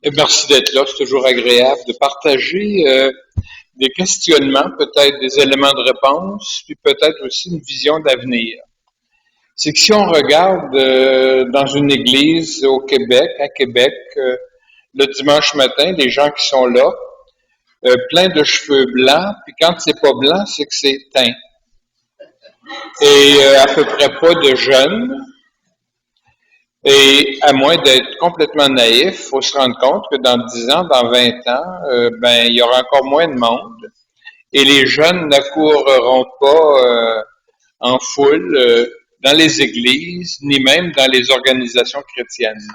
Et merci d'être là. C'est toujours agréable de partager des questionnements, peut-être des éléments de réponse, puis peut-être aussi une vision d'avenir. C'est que si on regarde dans une église au Québec, à Québec, le dimanche matin, les gens qui sont là, plein de cheveux blancs, puis quand c'est pas blanc, c'est que c'est teint. Et à peu près pas de jeunes. Et à moins d'être complètement naïf, il faut se rendre compte que dans 10 ans, dans 20 ans, il y aura encore moins de monde. Et les jeunes n'accourront pas en foule dans les églises, ni même dans les organisations chrétiennes.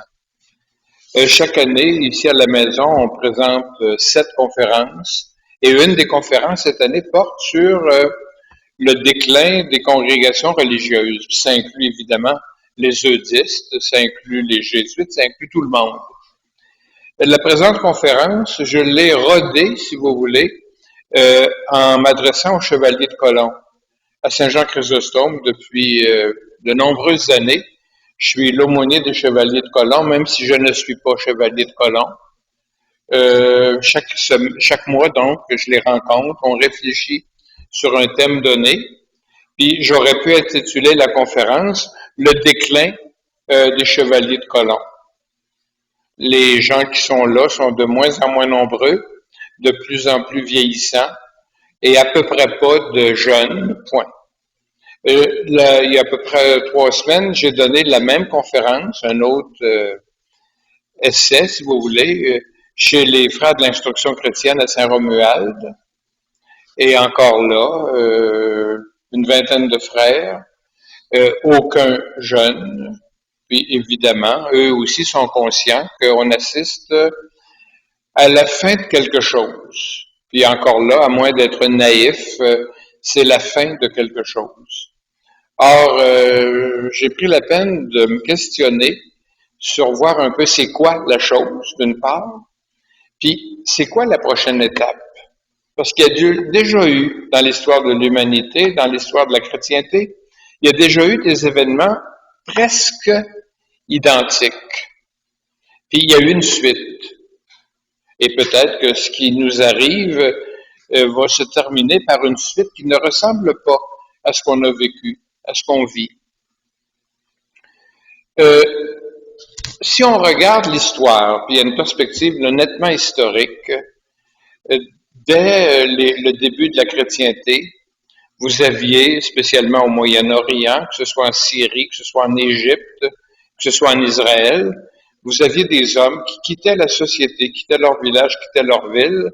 Chaque année, ici à la maison, on présente 7 conférences. Et une des conférences cette année porte sur le déclin des congrégations religieuses. Ça inclut évidemment les eudistes, ça inclut les jésuites, ça inclut tout le monde. La présente conférence, je l'ai rodée, si vous voulez, en m'adressant aux chevaliers de Colomb, à Saint-Jean-Chrysostome depuis de nombreuses années. Je suis l'aumônier des chevaliers de Colomb, même si je ne suis pas chevalier de Colomb. Chaque mois, donc, je les rencontre, on réfléchit sur un thème donné, puis j'aurais pu intituler la conférence « Le déclin des chevaliers de Colomb ». Les gens qui sont là sont de moins en moins nombreux, de plus en plus vieillissants, et à peu près pas de jeunes, point. Il y a à peu près 3 semaines, j'ai donné la même conférence, un autre essai, si vous voulez, chez les frères de l'instruction chrétienne à Saint-Romuald. Et encore là, une vingtaine de frères, aucun jeune. Puis évidemment, eux aussi sont conscients qu'on assiste à la fin de quelque chose. Puis encore là, à moins d'être naïf, c'est la fin de quelque chose. Or, j'ai pris la peine de me questionner sur voir un peu c'est quoi la chose, d'une part, puis c'est quoi la prochaine étape. Parce qu'il y a déjà eu, dans l'histoire de l'humanité, dans l'histoire de la chrétienté, il y a déjà eu des événements presque identiques. Puis il y a eu une suite. Et peut-être que ce qui nous arrive va se terminer par une suite qui ne ressemble pas à ce qu'on a vécu, à ce qu'on vit. Si on regarde l'histoire, puis il y a une perspective nettement historique, dès le début de la chrétienté, vous aviez, spécialement au Moyen-Orient, que ce soit en Syrie, que ce soit en Égypte, que ce soit en Israël, vous aviez des hommes qui quittaient la société, quittaient leur village, quittaient leur ville,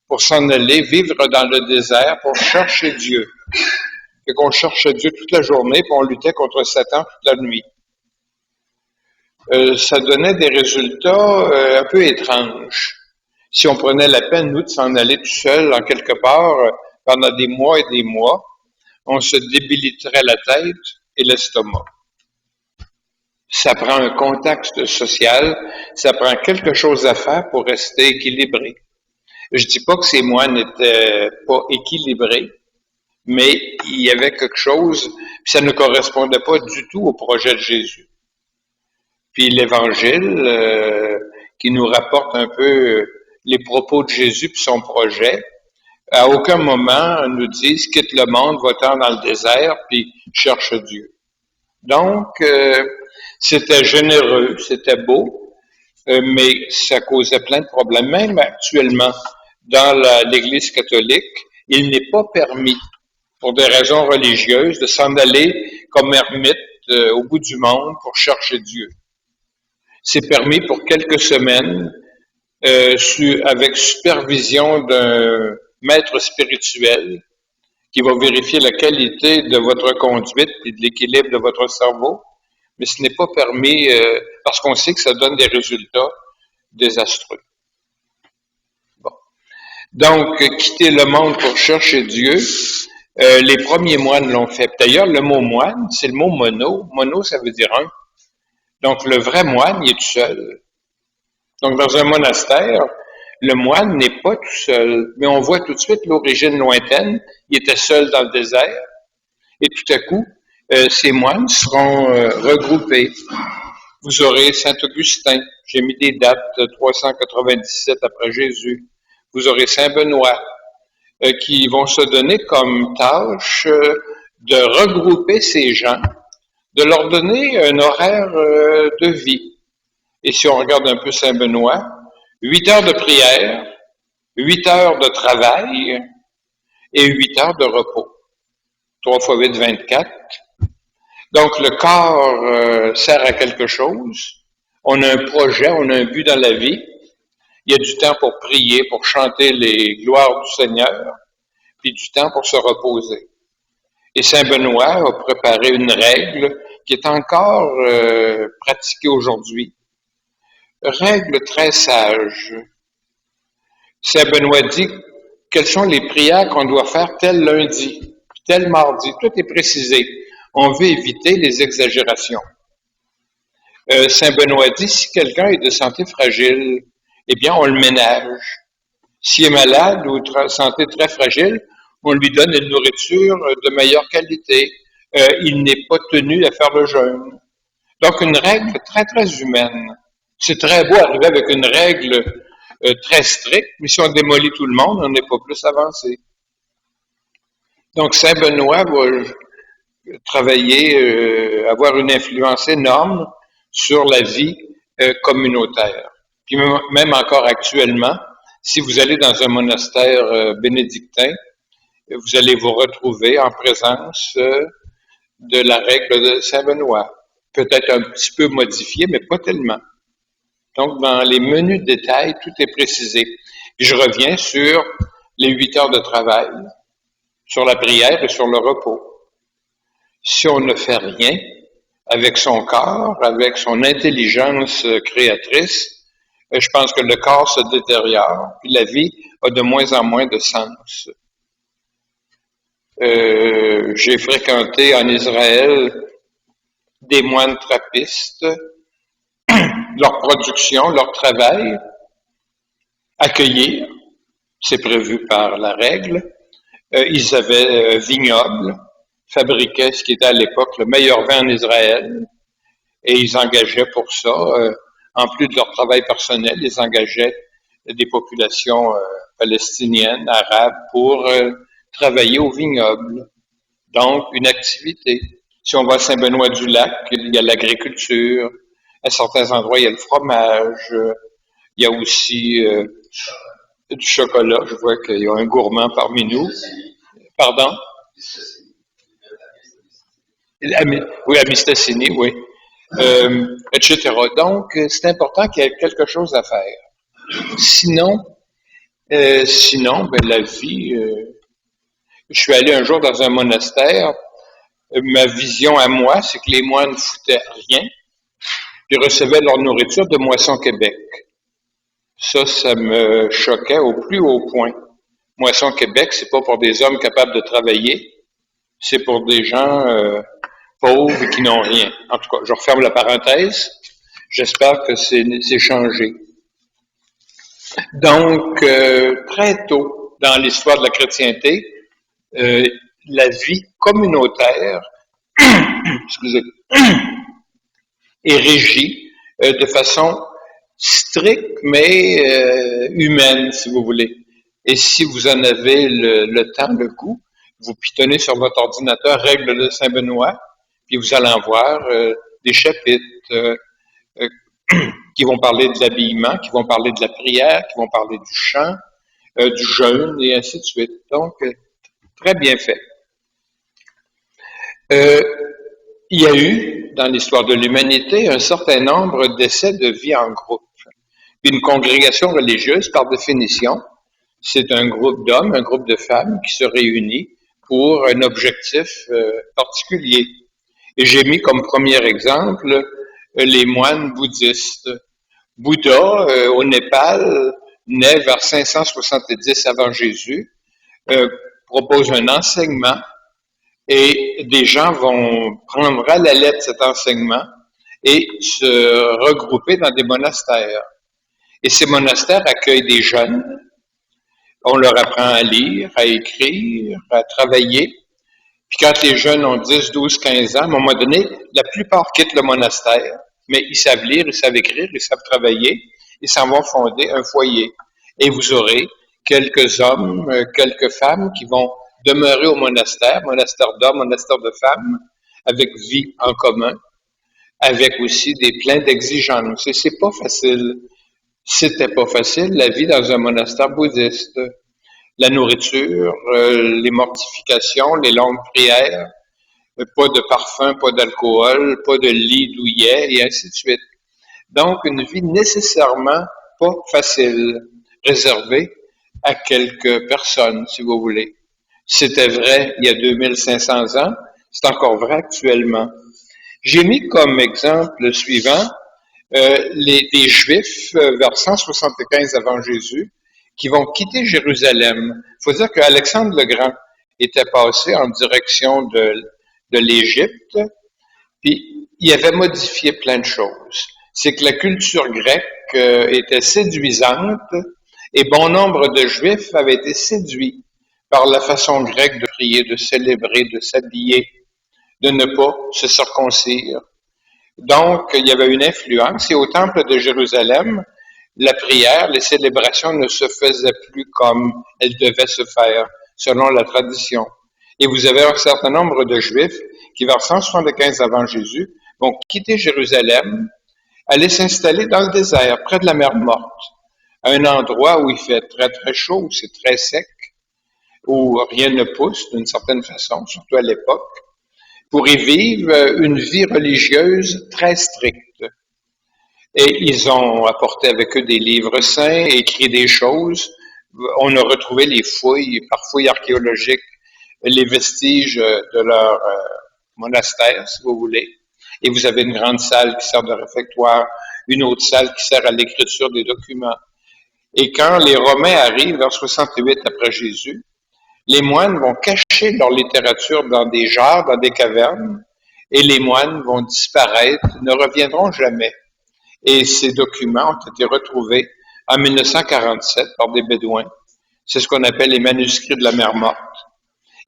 pour s'en aller vivre dans le désert pour chercher Dieu. Et qu'on cherchait Dieu toute la journée, puis on luttait contre Satan toute la nuit. Ça donnait des résultats un peu étranges. Si on prenait la peine, nous, de s'en aller tout seul, en quelque part, pendant des mois et des mois, on se débiliterait la tête et l'estomac. Ça prend un contexte social, ça prend quelque chose à faire pour rester équilibré. Je dis pas que ces moines n'étaient pas équilibrés, mais il y avait quelque chose, puis ça ne correspondait pas du tout au projet de Jésus. Puis l'Évangile, qui nous rapporte un peu les propos de Jésus puis son projet, à aucun moment nous disent quitte le monde, va-t'en dans le désert, puis cherche Dieu. Donc, c'était généreux, c'était beau, mais ça causait plein de problèmes. Même actuellement, dans l'Église catholique, il n'est pas permis, pour des raisons religieuses, de s'en aller comme ermite au bout du monde pour chercher Dieu. C'est permis pour quelques semaines, avec supervision d'un maître spirituel qui va vérifier la qualité de votre conduite et de l'équilibre de votre cerveau, mais ce n'est pas permis parce qu'on sait que ça donne des résultats désastreux. Bon. Donc, quitter le monde pour chercher Dieu, les premiers moines l'ont fait. D'ailleurs, le mot moine, c'est le mot mono. Mono, ça veut dire un. Donc, le vrai moine, il est tout seul. Donc, dans un monastère, le moine n'est pas tout seul, mais on voit tout de suite l'origine lointaine. Il était seul dans le désert, et tout à coup, ces moines seront regroupés. Vous aurez Saint-Augustin, j'ai mis des dates, 397 après Jésus. Vous aurez Saint-Benoît, qui vont se donner comme tâche de regrouper ces gens, de leur donner un horaire de vie. Et si on regarde un peu Saint-Benoît, 8 heures de prière, 8 heures de travail et 8 heures de repos. 3 fois 8, 24. Donc, le corps sert à quelque chose. On a un projet, on a un but dans la vie. Il y a du temps pour prier, pour chanter les gloires du Seigneur, puis du temps pour se reposer. Et Saint Benoît a préparé une règle qui est encore pratiquée aujourd'hui. Règle très sage. Saint Benoît dit quelles sont les prières qu'on doit faire tel lundi, tel mardi. Tout est précisé. On veut éviter les exagérations. Saint Benoît dit si quelqu'un est de santé fragile, eh bien on le ménage. S'il est malade ou de santé très fragile, on lui donne une nourriture de meilleure qualité. Il n'est pas tenu à faire le jeûne. Donc, une règle très, très humaine. C'est très beau arriver avec une règle très stricte, mais si on démolit tout le monde, on n'est pas plus avancé. Donc, Saint Benoît va travailler, avoir une influence énorme sur la vie communautaire. Puis même encore actuellement, si vous allez dans un monastère bénédictin, vous allez vous retrouver en présence de la règle de Saint Benoît. Peut-être un petit peu modifiée, mais pas tellement. Donc, dans les menus détails, tout est précisé. Puis je reviens sur les 8 heures de travail, sur la prière et sur le repos. Si on ne fait rien avec son corps, avec son intelligence créatrice, je pense que le corps se détériore, puis la vie a de moins en moins de sens. J'ai fréquenté en Israël des moines trappistes, leur production, leur travail, accueillir, c'est prévu par la règle. Ils avaient vignoble, fabriquaient ce qui était à l'époque le meilleur vin en Israël, et ils engageaient pour ça, en plus de leur travail personnel, ils engageaient des populations palestiniennes, arabes, pour travailler au vignoble. Donc, une activité. Si on va à Saint-Benoît-du-Lac, il y a l'agriculture. À certains endroits, il y a le fromage. Il y a aussi du chocolat. Je vois qu'il y a un gourmand parmi nous. Pardon? Oui, à Mistassini, oui. Etc. Donc, c'est important qu'il y ait quelque chose à faire. Sinon, ben, la vie... je suis allé un jour dans un monastère. Ma vision à moi, c'est que les moines foutaient rien. Ils recevaient leur nourriture de Moisson Québec. Ça me choquait au plus haut point. Moisson Québec, c'est pas pour des hommes capables de travailler, c'est pour des gens pauvres et qui n'ont rien. En tout cas, je referme la parenthèse. J'espère que c'est changé. Donc, très tôt dans l'histoire de la chrétienté, la vie communautaire, excusez, est régie de façon stricte, mais humaine, si vous voulez. Et si vous en avez le temps, le goût, vous pitonnez sur votre ordinateur Règle de Saint-Benoît, puis vous allez en voir des chapitres qui vont parler de l'habillement, qui vont parler de la prière, qui vont parler du chant, du jeûne, et ainsi de suite. Donc, très bien fait. Il y a eu, dans l'histoire de l'humanité, un certain nombre d'essais de vie en groupe. Une congrégation religieuse, par définition, c'est un groupe d'hommes, un groupe de femmes qui se réunit pour un objectif particulier. Et j'ai mis comme premier exemple les moines bouddhistes. Bouddha, au Népal, naît vers 570 avant Jésus, propose un enseignement et des gens vont prendre à la lettre cet enseignement et se regrouper dans des monastères. Et ces monastères accueillent des jeunes. On leur apprend à lire, à écrire, à travailler. Puis quand les jeunes ont 10, 12, 15 ans, à un moment donné, la plupart quittent le monastère mais ils savent lire, ils savent écrire, ils savent travailler, ils s'en vont fonder un foyer. Et vous aurez quelques hommes, quelques femmes qui vont demeurer au monastère d'hommes, monastère de femmes, avec vie en commun, avec aussi des pleins d'exigences. Et c'est pas facile. C'était pas facile, la vie dans un monastère bouddhiste. La nourriture, les mortifications, les longues prières, pas de parfum, pas d'alcool, pas de lit douillet, et ainsi de suite. Donc, une vie nécessairement pas facile, réservée à quelques personnes, si vous voulez. C'était vrai il y a 2500 ans, c'est encore vrai actuellement. J'ai mis comme exemple le suivant, les Juifs vers 175 avant Jésus qui vont quitter Jérusalem. Il faut dire qu'Alexandre le Grand était passé en direction de l'Égypte, puis il avait modifié plein de choses. C'est que la culture grecque était séduisante et bon nombre de Juifs avaient été séduits par la façon grecque de prier, de célébrer, de s'habiller, de ne pas se circoncire. Donc, il y avait une influence et au temple de Jérusalem, la prière, les célébrations ne se faisaient plus comme elles devaient se faire, selon la tradition. Et vous avez un certain nombre de Juifs qui, vers 175 avant Jésus, vont quitter Jérusalem, aller s'installer dans le désert, près de la mer Morte, à un endroit où il fait très très chaud, où c'est très sec, où rien ne pousse d'une certaine façon, surtout à l'époque, pour y vivre une vie religieuse très stricte. Et ils ont apporté avec eux des livres saints, écrit des choses. On a retrouvé les fouilles, par fouilles archéologiques, les vestiges de leur monastère, si vous voulez. Et vous avez une grande salle qui sert de réfectoire, une autre salle qui sert à l'écriture des documents. Et quand les Romains arrivent vers 68 après Jésus, les moines vont cacher leur littérature dans des jarres, dans des cavernes, et les moines vont disparaître, ne reviendront jamais. Et ces documents ont été retrouvés en 1947 par des Bédouins. C'est ce qu'on appelle les manuscrits de la mer Morte.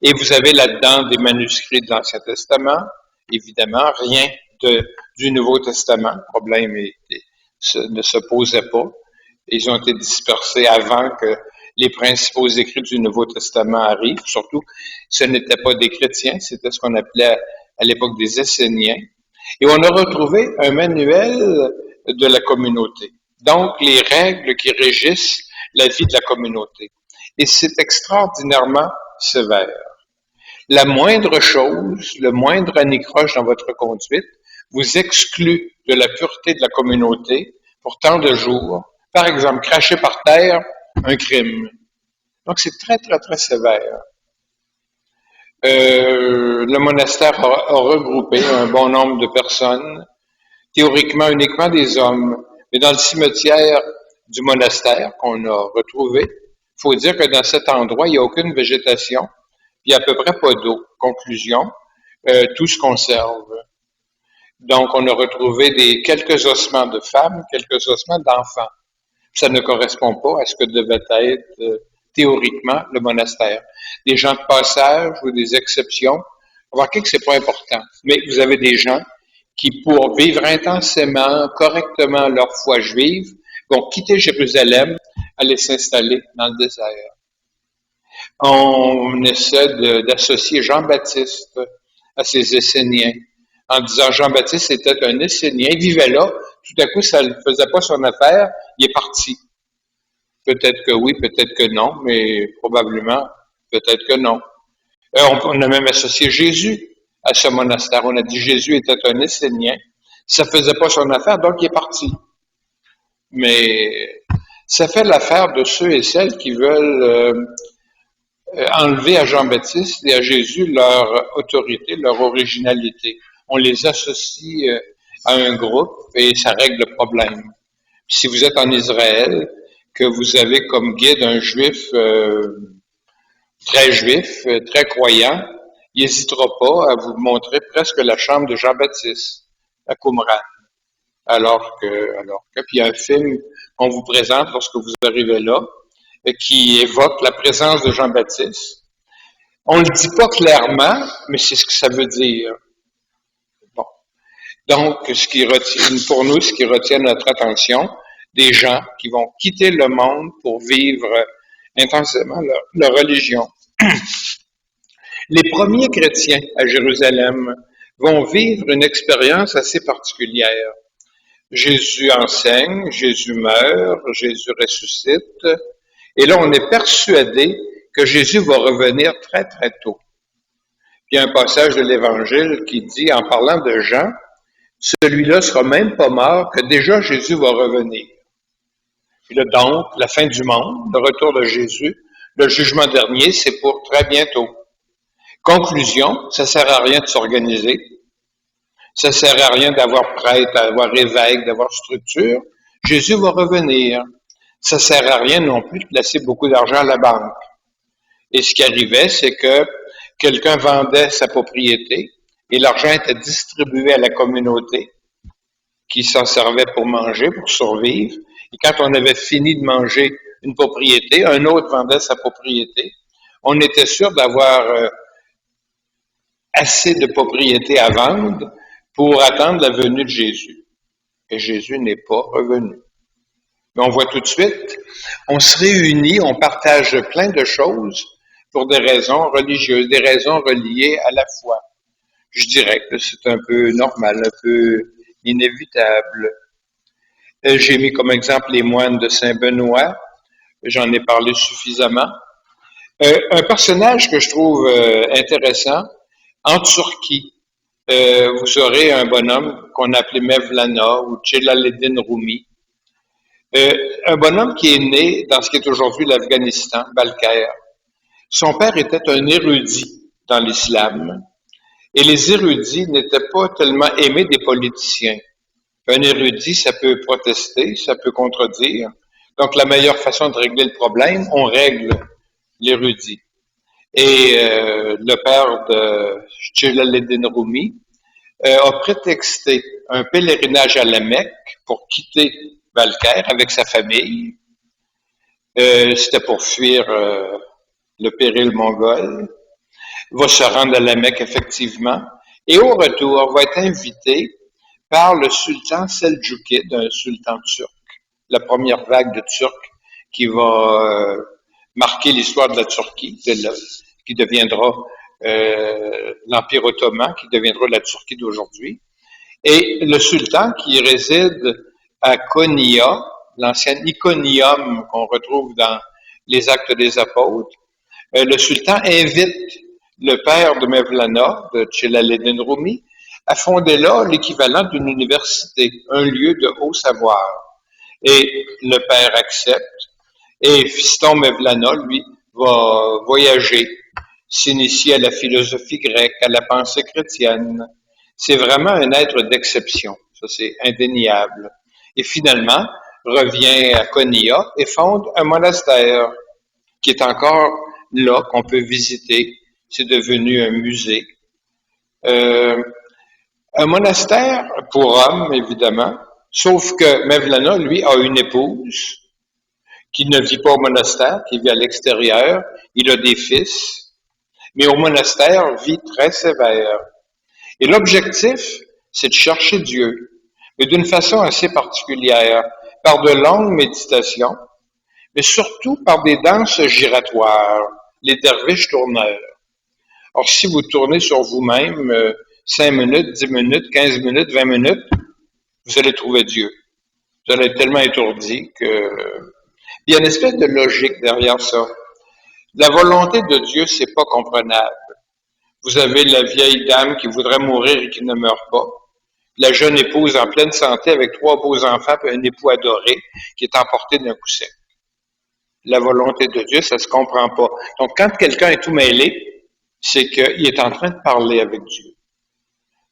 Et vous avez là-dedans des manuscrits de l'Ancien Testament, évidemment, rien du Nouveau Testament. Le problème ne se posait pas. Ils ont été dispersés avant que les principaux écrits du Nouveau Testament arrivent. Surtout, ce n'étaient pas des chrétiens, c'était ce qu'on appelait à l'époque des Esséniens. Et on a retrouvé un manuel de la communauté. Donc, les règles qui régissent la vie de la communauté. Et c'est extraordinairement sévère. La moindre chose, le moindre anicroche dans votre conduite vous exclut de la pureté de la communauté pour tant de jours. Par exemple, cracher par terre, un crime. Donc, c'est très, très, très sévère. Le monastère a regroupé un bon nombre de personnes, théoriquement uniquement des hommes. Mais dans le cimetière du monastère qu'on a retrouvé, il faut dire que dans cet endroit, il n'y a aucune végétation, il n'y a à peu près pas d'eau. Conclusion, tout se conserve. Donc, on a retrouvé quelques ossements de femmes, quelques ossements d'enfants. Ça ne correspond pas à ce que devait être théoriquement le monastère. Des gens de passage ou des exceptions, remarquez que c'est pas important. Mais vous avez des gens qui, pour vivre intensément, correctement leur foi juive, vont quitter Jérusalem, aller s'installer dans le désert. On essaie d'associer Jean-Baptiste à ces Esséniens, en disant Jean-Baptiste était un Essénien, il vivait là, tout à coup ça ne faisait pas son affaire, il est parti. Peut-être que oui, peut-être que non, mais probablement, peut-être que non. On a même associé Jésus à ce monastère. On a dit Jésus était un Essénien, ça ne faisait pas son affaire, donc il est parti. Mais ça fait l'affaire de ceux et celles qui veulent enlever à Jean-Baptiste et à Jésus leur autorité, leur originalité. On les associe à un groupe et ça règle le problème. Puis si vous êtes en Israël, que vous avez comme guide un juif très croyant, il n'hésitera pas à vous montrer presque la chambre de Jean-Baptiste à Qumran. Alors que, puis il y a un film qu'on vous présente lorsque vous arrivez là, qui évoque la présence de Jean-Baptiste. On ne le dit pas clairement, mais c'est ce que ça veut dire. Bon. Donc, pour nous, ce qui retient notre attention, des gens qui vont quitter le monde pour vivre intensément leur religion. Les premiers chrétiens à Jérusalem vont vivre une expérience assez particulière. Jésus enseigne, Jésus meurt, Jésus ressuscite, et là on est persuadé que Jésus va revenir très très tôt. Il y a un passage de l'Évangile qui dit, en parlant de Jean, celui-là sera même pas mort, que déjà Jésus va revenir. Puis là donc, la fin du monde, le retour de Jésus, le jugement dernier, c'est pour très bientôt. Conclusion, ça sert à rien de s'organiser. Ça sert à rien d'avoir prêtre, d'avoir évêque, d'avoir structure. Jésus va revenir. Ça sert à rien non plus de placer beaucoup d'argent à la banque. Et ce qui arrivait, c'est que quelqu'un vendait sa propriété et l'argent était distribué à la communauté qui s'en servait pour manger, pour survivre. Et quand on avait fini de manger une propriété, un autre vendait sa propriété. On était sûr d'avoir assez de propriétés à vendre pour attendre la venue de Jésus. Et Jésus n'est pas revenu. Mais on voit tout de suite, on se réunit, on partage plein de choses pour des raisons religieuses, des raisons reliées à la foi. Je dirais que c'est un peu normal, un peu inévitable. J'ai mis comme exemple les moines de Saint-Benoît, j'en ai parlé suffisamment. Un personnage que je trouve intéressant, en Turquie, vous aurez un bonhomme qu'on appelait Mevlana ou Celalettin Rumi. Un bonhomme qui est né dans ce qui est aujourd'hui l'Afghanistan, Balkher. Son père était un érudit dans l'islam et les érudits n'étaient pas tellement aimés des politiciens. Un érudit, ça peut protester, ça peut contredire. Donc la meilleure façon de régler le problème, on règle l'érudit. Et le père de Celalettin Rumi a prétexté un pèlerinage à la Mecque pour quitter Balkher avec sa famille. C'était pour fuir le péril mongol. Va se rendre à la Mecque, effectivement. Et au retour, va être invité par le sultan Seldjoukide, un sultan turc. La première vague de Turcs qui va marquer l'histoire de la Turquie, qui deviendra l'Empire ottoman, qui deviendra la Turquie d'aujourd'hui. Et le sultan qui réside à Konya, l'ancien Iconium qu'on retrouve dans les Actes des Apôtres, le sultan invite le père de Mevlana, de Celalettin Rumi, à fonder là l'équivalent d'une université, un lieu de haut savoir. Et le père accepte. Et fiston Mevlana, lui, va voyager, s'initier à la philosophie grecque, à la pensée chrétienne. C'est vraiment un être d'exception. Ça, c'est indéniable. Et finalement, revient à Konya et fonde un monastère qui est encore là, qu'on peut visiter. C'est devenu un musée. Un monastère pour hommes, évidemment, sauf que Mevlana, lui, a une épouse qui ne vit pas au monastère, qui vit à l'extérieur. Il a des fils, mais au monastère, vie très sévère. Et l'objectif, c'est de chercher Dieu, mais d'une façon assez particulière, par de longues méditations, mais surtout par des danses giratoires, les derviches tourneurs. Or, si vous tournez sur vous-même 5 minutes, 10 minutes, 15 minutes, 20 minutes, vous allez trouver Dieu. Vous allez être tellement étourdi que... Il y a une espèce de logique derrière ça. La volonté de Dieu, c'est pas comprenable. Vous avez la vieille dame qui voudrait mourir et qui ne meurt pas. La jeune épouse en pleine santé avec 3 beaux enfants et un époux adoré qui est emporté d'un coup sec. La volonté de Dieu, ça se comprend pas. Donc, quand quelqu'un est tout mêlé, c'est qu'il est en train de parler avec Dieu.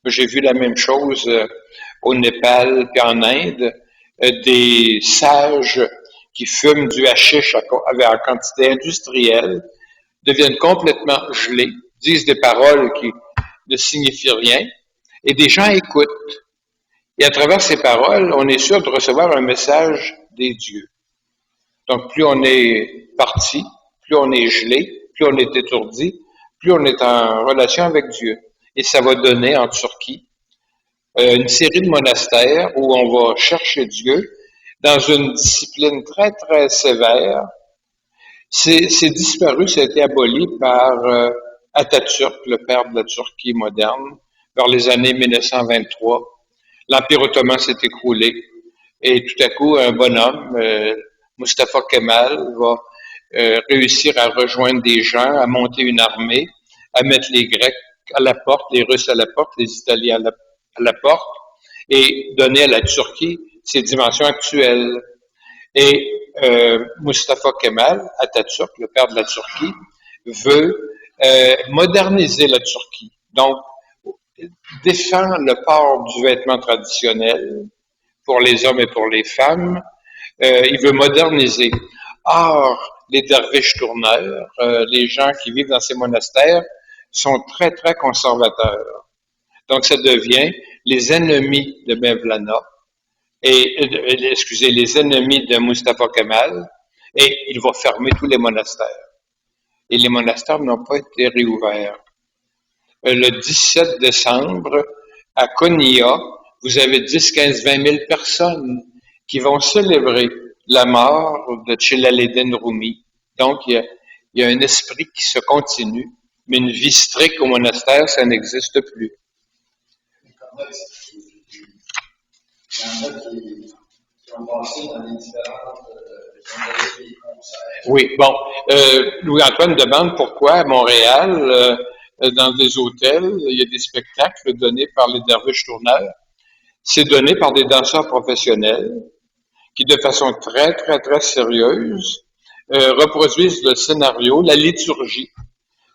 J'ai vu la même chose au Népal puis en Inde, des sages qui fument du hashish en quantité industrielle, deviennent complètement gelés, disent des paroles qui ne signifient rien, et des gens écoutent. Et à travers ces paroles, on est sûr de recevoir un message des dieux. Donc, plus on est parti, plus on est gelé, plus on est étourdi, plus on est en relation avec Dieu. Et ça va donner en Turquie une série de monastères où on va chercher Dieu dans une discipline très, très sévère. C'est disparu, ça a été aboli par Atatürk, le père de la Turquie moderne, vers les années 1923. L'Empire ottoman s'est écroulé et tout à coup, un bonhomme, Mustafa Kemal, va réussir à rejoindre des gens, à monter une armée, à mettre les Grecs à la porte, les Russes à la porte, les Italiens à la porte, et donner à la Turquie ses dimensions actuelles. Et Mustafa Kemal, Atatürk, le père de la Turquie, veut moderniser la Turquie. Donc, défend le port du vêtement traditionnel pour les hommes et pour les femmes. Il veut moderniser. Or, les derviches tourneurs, les gens qui vivent dans ces monastères, sont très, très conservateurs. Donc, ça devient les ennemis de Mevlana excusez, les ennemis de Mustafa Kemal, et il va fermer tous les monastères. Et les monastères n'ont pas été réouverts. Le 17 décembre, à Konya, vous avez 10, 15, 20 000 personnes qui vont célébrer la mort de Jalaluddin Rumi. Donc, il y a un esprit qui se continue, mais une vie stricte au monastère, ça n'existe plus. Il y en a qui ont passé dans les différentes oui, bon. Louis-Antoine demande pourquoi à Montréal, dans des hôtels, il y a des spectacles donnés par les derviches tourneurs. C'est donné par des danseurs professionnels qui, de façon très, très, très sérieuse, reproduisent le scénario, la liturgie.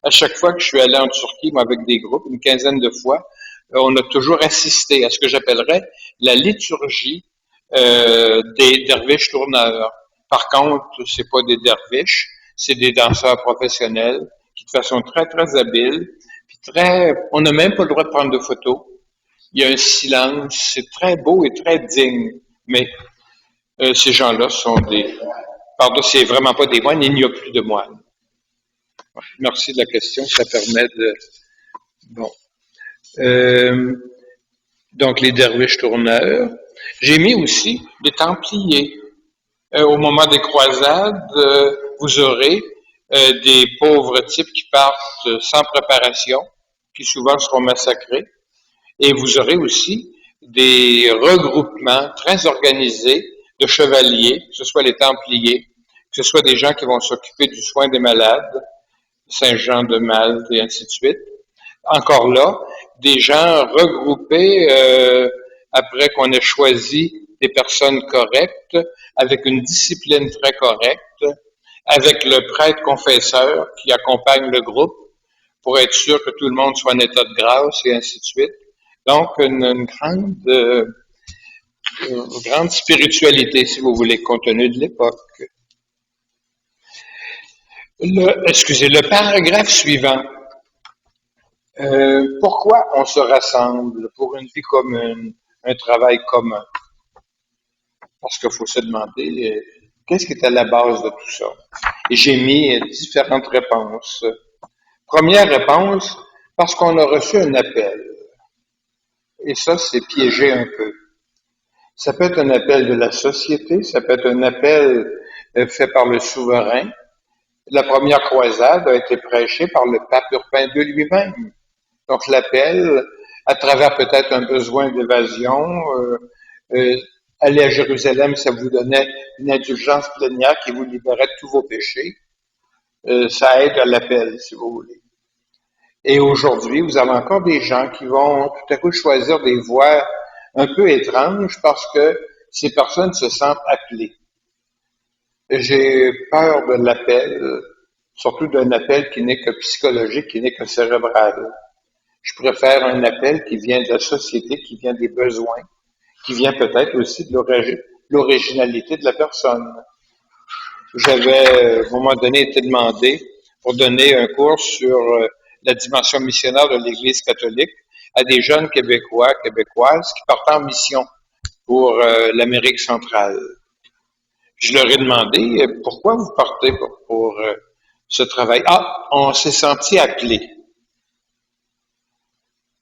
À chaque fois que je suis allé en Turquie, moi, avec des groupes, une quinzaine de fois, on a toujours assisté à ce que j'appellerais la liturgie des derviches tourneurs. Par contre, c'est pas des derviches, c'est des danseurs professionnels qui, de façon très, très habile, puis très, on n'a même pas le droit de prendre de photos. Il y a un silence, c'est très beau et très digne, mais ces gens-là sont pardon, c'est vraiment pas des moines, il n'y a plus de moines. Merci de la question, ça permet de, bon. Donc, les derviches tourneurs. J'ai mis aussi les Templiers. Au moment des croisades, vous aurez des pauvres types qui partent sans préparation, qui souvent seront massacrés. Et vous aurez aussi des regroupements très organisés de chevaliers, que ce soit les Templiers, que ce soit des gens qui vont s'occuper du soin des malades, Saint-Jean de Malte et ainsi de suite. Encore là, des gens regroupés après qu'on ait choisi des personnes correctes, avec une discipline très correcte, avec le prêtre confesseur qui accompagne le groupe pour être sûr que tout le monde soit en état de grâce et ainsi de suite. Donc, une grande spiritualité, si vous voulez, compte tenu de l'époque. Le paragraphe suivant. Pourquoi on se rassemble pour une vie commune, un travail commun? Parce qu'il faut se demander qu'est-ce qui est à la base de tout ça. Et j'ai mis différentes réponses. Première réponse, parce qu'on a reçu un appel. Et ça, c'est piégé un peu. Ça peut être un appel de la société, ça peut être un appel fait par le souverain. La première croisade a été prêchée par le pape Urbain II lui-même. Donc l'appel, à travers peut-être un besoin d'évasion, aller à Jérusalem, ça vous donnait une indulgence plénière qui vous libérait de tous vos péchés. Ça aide à l'appel, si vous voulez. Et aujourd'hui, vous avez encore des gens qui vont tout à coup choisir des voies un peu étranges parce que ces personnes se sentent appelées. J'ai peur de l'appel, surtout d'un appel qui n'est que psychologique, qui n'est que cérébral. Je préfère un appel qui vient de la société, qui vient des besoins, qui vient peut-être aussi de l'originalité de la personne. J'avais, à un moment donné, été demandé pour donner un cours sur la dimension missionnaire de l'Église catholique à des jeunes Québécois, Québécoises qui partent en mission pour l'Amérique centrale. Je leur ai demandé pourquoi vous partez pour ce travail. Ah, on s'est senti appelé.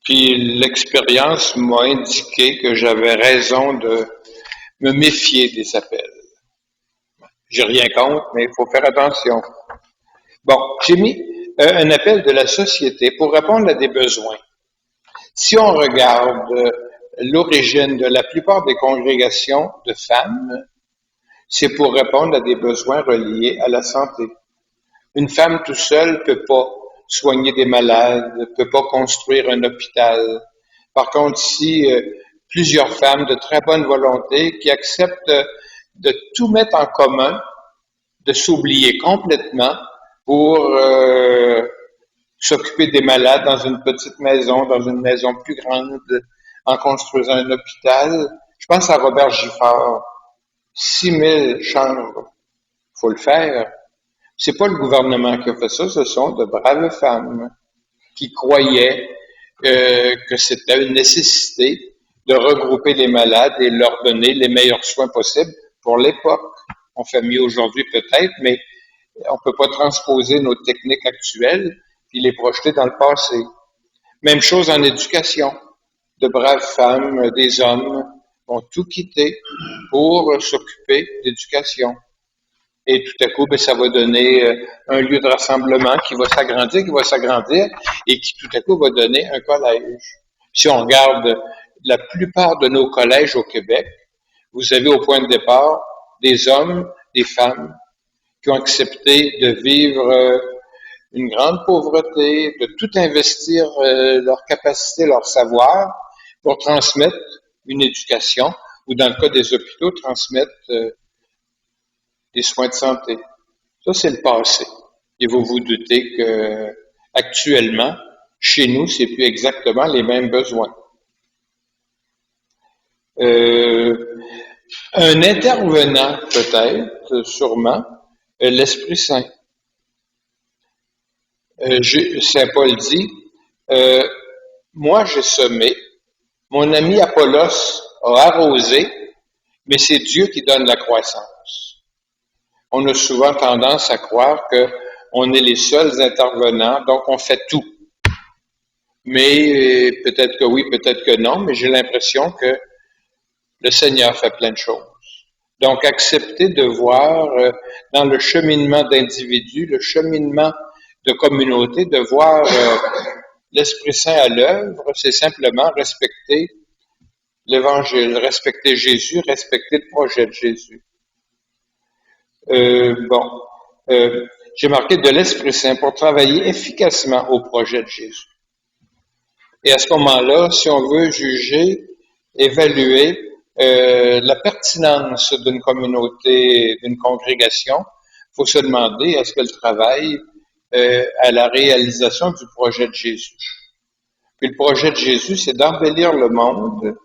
Puis l'expérience m'a indiqué que j'avais raison de me méfier des appels. J'ai rien contre, mais il faut faire attention. Bon, j'ai mis un appel de la société pour répondre à des besoins. Si on regarde l'origine de la plupart des congrégations de femmes, c'est pour répondre à des besoins reliés à la santé. Une femme tout seule peut pas soigner des malades, peut pas construire un hôpital. Par contre, si plusieurs femmes de très bonne volonté qui acceptent de tout mettre en commun, de s'oublier complètement pour s'occuper des malades dans une petite maison, dans une maison plus grande, en construisant un hôpital. Je pense à Robert Giffard. 6000 chambres. Faut le faire. C'est pas le gouvernement qui a fait ça, ce sont de braves femmes qui croyaient que c'était une nécessité de regrouper les malades et leur donner les meilleurs soins possibles pour l'époque. On fait mieux aujourd'hui peut-être, mais on peut pas transposer nos techniques actuelles puis les projeter dans le passé. Même chose en éducation. De braves femmes, des hommes ont tout quitté pour s'occuper d'éducation. Et tout à coup, ben, ça va donner un lieu de rassemblement qui va s'agrandir, et qui tout à coup va donner un collège. Si on regarde la plupart de nos collèges au Québec, vous avez au point de départ des hommes, des femmes qui ont accepté de vivre une grande pauvreté, de tout investir leur capacité, leur savoir pour transmettre une éducation ou dans le cas des hôpitaux, transmettre des soins de santé. Ça, c'est le passé. Et vous vous doutez que actuellement, chez nous, c'est plus exactement les mêmes besoins. Un intervenant, peut-être, sûrement, l'Esprit Saint. Saint Paul dit, moi j'ai semé, mon ami Apollos a arrosé, mais c'est Dieu qui donne la croissance. On a souvent tendance à croire qu'on est les seuls intervenants, donc on fait tout. Mais peut-être que oui, peut-être que non, mais j'ai l'impression que le Seigneur fait plein de choses. Donc, accepter de voir dans le cheminement d'individus, le cheminement de communauté, de voir l'Esprit Saint à l'œuvre, c'est simplement respecter l'Évangile, respecter Jésus, respecter le projet de Jésus. J'ai marqué de l'Esprit Saint pour travailler efficacement au projet de Jésus. Et à ce moment-là, si on veut juger, évaluer la pertinence d'une communauté, d'une congrégation, il faut se demander est-ce qu'elle travaille à la réalisation du projet de Jésus. Puis le projet de Jésus, c'est d'embellir le monde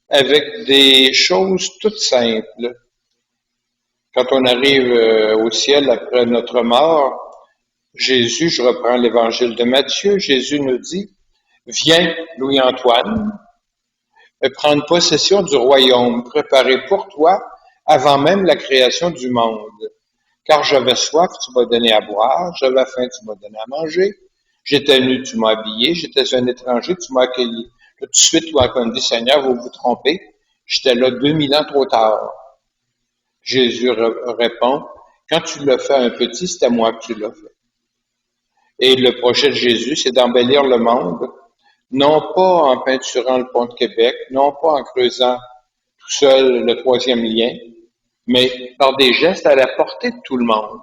avec des choses toutes simples. Quand on arrive au ciel après notre mort, Jésus, je reprends l'évangile de Matthieu, Jésus nous dit, viens, Louis-Antoine, prendre possession du royaume préparé pour toi avant même la création du monde. Car j'avais soif, tu m'as donné à boire, j'avais faim, tu m'as donné à manger, j'étais nu, tu m'as habillé, j'étais un étranger, tu m'as accueilli. Là, tout de suite, Louis-Antoine dit, Seigneur, vous vous trompez, j'étais là 2000 ans trop tard. Jésus répond, quand tu l'as fait à un petit, c'est à moi que tu l'as fait. Et le projet de Jésus, c'est d'embellir le monde, non pas en peinturant le pont de Québec, non pas en creusant tout seul le troisième lien, mais par des gestes à la portée de tout le monde.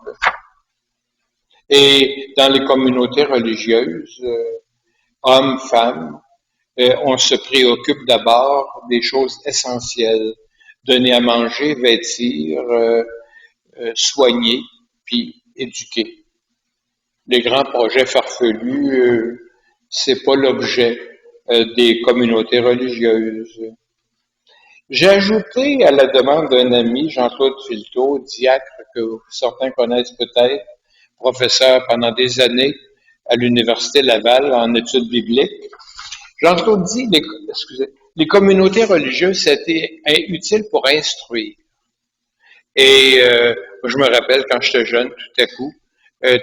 Et dans les communautés religieuses, hommes, femmes, on se préoccupe d'abord des choses essentielles, donner à manger, vêtir, soigner, puis éduquer. Les grands projets farfelus, c'est pas l'objet des communautés religieuses. J'ai ajouté à la demande d'un ami, Jean-Claude Filteau, diacre que certains connaissent peut-être, professeur pendant des années à l'Université Laval en études bibliques. Jean-Claude dit, les communautés religieuses, c'était utile pour instruire. Et je me rappelle quand j'étais jeune, tout à coup,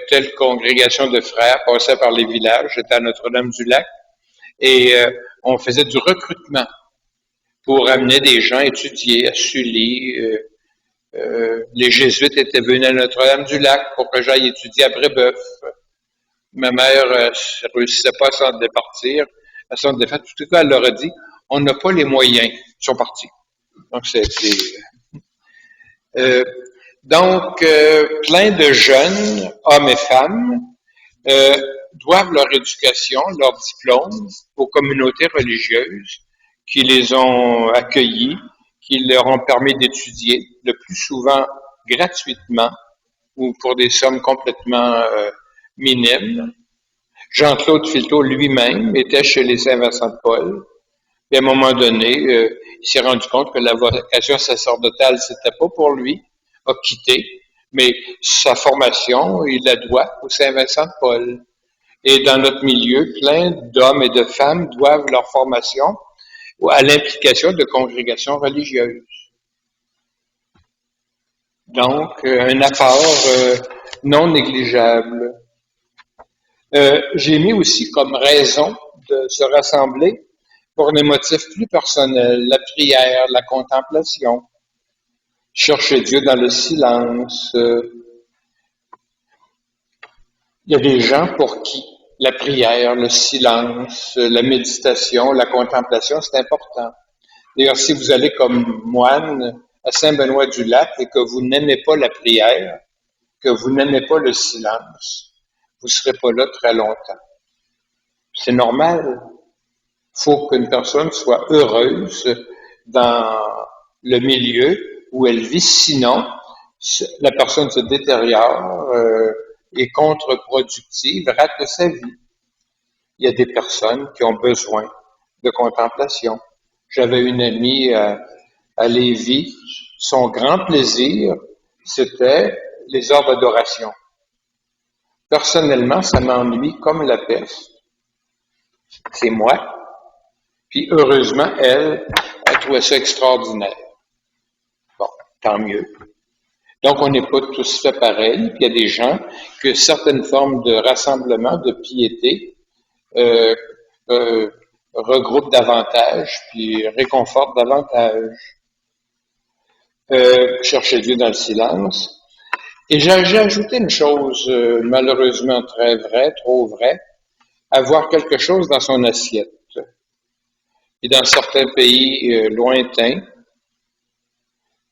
telle congrégation de frères passait par les villages, j'étais à Notre-Dame-du-Lac, Et on faisait du recrutement pour amener des gens étudier à Sully. Les Jésuites étaient venus à Notre-Dame-du-Lac pour que j'aille étudier à Brébeuf. Ma mère ne réussissait pas à s'en départir, à s'en défaire. Tout cas, elle leur a dit, on n'a pas les moyens. Ils sont partis. Donc, c'était... Euh, plein de jeunes, hommes et femmes, euh, doivent leur éducation, leur diplôme aux communautés religieuses qui les ont accueillis, qui leur ont permis d'étudier, le plus souvent gratuitement ou pour des sommes complètement minimes. Jean-Claude Filteau lui-même était chez les Saint-Vincent de Paul. Et à un moment donné, il s'est rendu compte que la vocation sacerdotale, c'était pas pour lui, a quitté, mais sa formation, il la doit au Saint-Vincent de Paul. Et dans notre milieu, plein d'hommes et de femmes doivent leur formation à l'implication de congrégations religieuses. Donc, un apport non négligeable. J'ai mis aussi comme raison de se rassembler pour des motifs plus personnels, la prière, la contemplation, chercher Dieu dans le silence. Il y a des gens pour qui la prière, le silence, la méditation, la contemplation, c'est important. D'ailleurs, si vous allez comme moine à Saint-Benoît-du-Lac et que vous n'aimez pas la prière, que vous n'aimez pas le silence, vous ne serez pas là très longtemps. C'est normal. Il faut qu'une personne soit heureuse dans le milieu où elle vit. Sinon, la personne se détériore, est contre-productive, rate sa vie. Il y a des personnes qui ont besoin de contemplation. J'avais une amie à Lévis, son grand plaisir, c'était les heures d'adoration. Personnellement, ça m'ennuie comme la peste. C'est moi. Puis heureusement, elle trouvait ça extraordinaire. Bon, tant mieux. Donc, on n'est pas tous fait pareil. Puis il y a des gens que certaines formes de rassemblement, de piété, euh, euh, regroupent davantage, puis réconfortent davantage. Chercher Dieu dans le silence. Et j'ai ajouté une chose malheureusement très vraie, trop vraie, avoir quelque chose dans son assiette. Et dans certains pays lointains,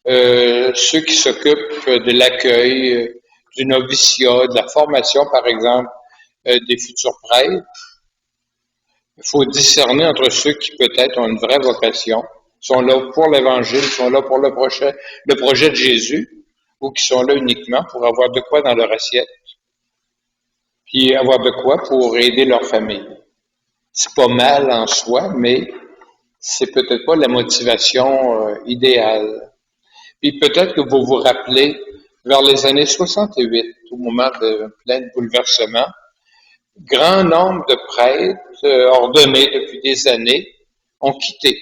ceux qui s'occupent de l'accueil, du noviciat, de la formation, par exemple, des futurs prêtres, il faut discerner entre ceux qui peut-être ont une vraie vocation, sont là pour l'Évangile, sont là pour le projet de Jésus, ou qui sont là uniquement pour avoir de quoi dans leur assiette, puis avoir de quoi pour aider leur famille. C'est pas mal en soi, mais c'est peut-être pas la motivation idéale. Puis peut-être que vous vous rappelez, vers les années 68, au moment de plein de bouleversements, grand nombre de prêtres ordonnés depuis des années ont quitté.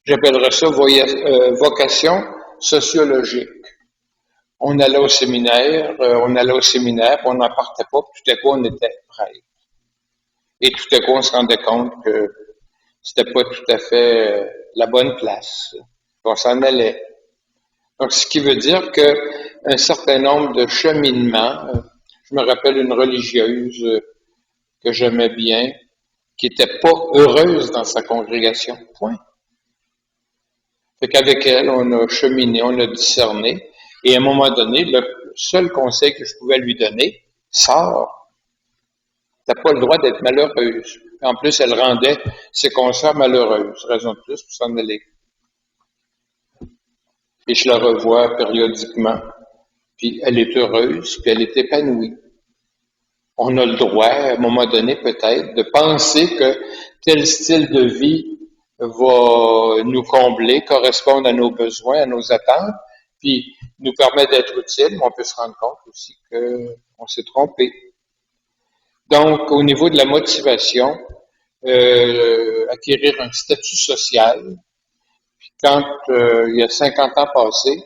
J'appellerais ça vocation sociologique. On allait au séminaire, puis on n'en partait pas, puis tout à coup on était prêtre. Et tout à coup on se rendait compte que c'était pas tout à fait la bonne place. On s'en allait. Donc, ce qui veut dire qu'un certain nombre de cheminements, je me rappelle une religieuse que j'aimais bien, qui était pas heureuse dans sa congrégation. Point. Fait qu'avec elle, on a cheminé, on a discerné, et à un moment donné, le seul conseil que je pouvais lui donner, sors. T'as pas le droit d'être malheureuse. En plus, elle rendait ses concerts malheureuses. Raison de plus pour s'en aller. Et je la revois périodiquement. Puis elle est heureuse, puis elle est épanouie. On a le droit, à un moment donné, peut-être, de penser que tel style de vie va nous combler, correspondre à nos besoins, à nos attentes, puis nous permet d'être utile, mais on peut se rendre compte aussi qu'on s'est trompé. Donc, au niveau de la motivation, acquérir un statut social, puis quand il y a 50 ans passés,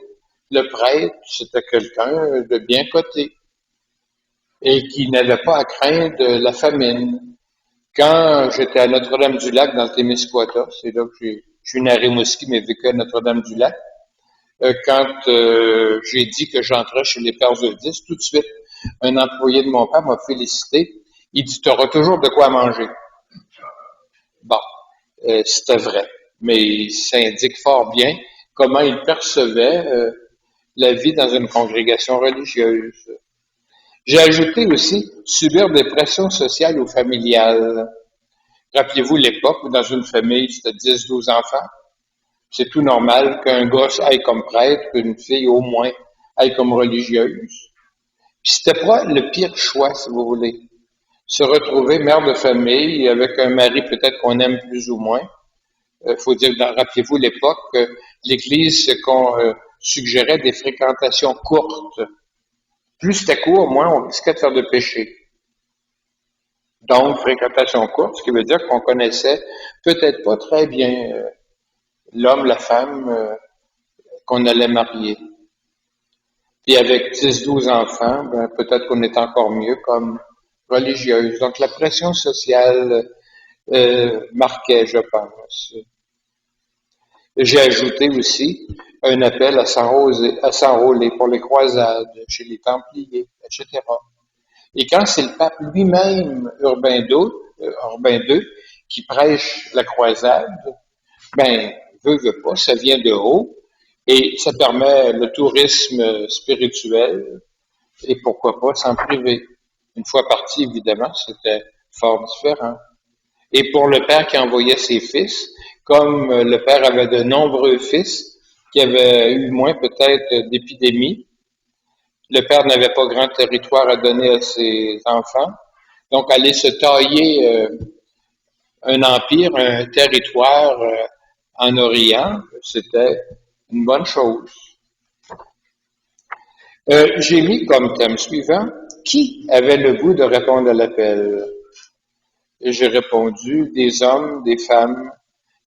le prêtre, c'était quelqu'un de bien coté et qui n'avait pas à craindre la famine, Quand j'étais à Notre-Dame-du-Lac, dans le Témiscouata, c'est là que je suis né à Rimouski, mais vécu à Notre-Dame-du-Lac, quand j'ai dit que j'entrais chez les Pères Eudis, tout de suite, un employé de mon père m'a félicité. Il dit, tu auras toujours de quoi manger. Bon, c'était vrai, mais ça indique fort bien comment il percevait la vie dans une congrégation religieuse. J'ai ajouté aussi subir des pressions sociales ou familiales. Rappelez-vous l'époque où dans une famille, c'était 10, 12 enfants. C'est tout normal qu'un gosse aille comme prêtre, qu'une fille au moins aille comme religieuse. Puis c'était pas le pire choix, si vous voulez. Se retrouver mère de famille avec un mari peut-être qu'on aime plus ou moins. Faut dire, rappelez-vous l'époque, l'Église qu'on suggérait des fréquentations courtes. Plus c'était court, moins on risquait de faire de péché. Donc, fréquentation courte, ce qui veut dire qu'on connaissait peut-être pas très bien l'homme, la femme qu'on allait marier. Puis avec 10, 12 enfants, ben, peut-être qu'on est encore mieux comme religieuse. Donc, la pression sociale marquait, je pense. J'ai ajouté aussi un appel à s'enrôler pour les croisades chez les Templiers, etc. Et quand c'est le pape lui-même, Urbain II, qui prêche la croisade, ben, veut pas, ça vient de haut, et ça permet le tourisme spirituel, et pourquoi pas s'en priver. Une fois parti, évidemment, c'était fort différent. Et pour le père qui envoyait ses fils, comme le père avait de nombreux fils, qui avaient eu moins peut-être d'épidémies, le père n'avait pas grand territoire à donner à ses enfants. Donc, aller se tailler un empire, un territoire en Orient, c'était une bonne chose. J'ai mis comme thème suivant, qui avait le goût de répondre à l'appel? Et j'ai répondu, des hommes, des femmes,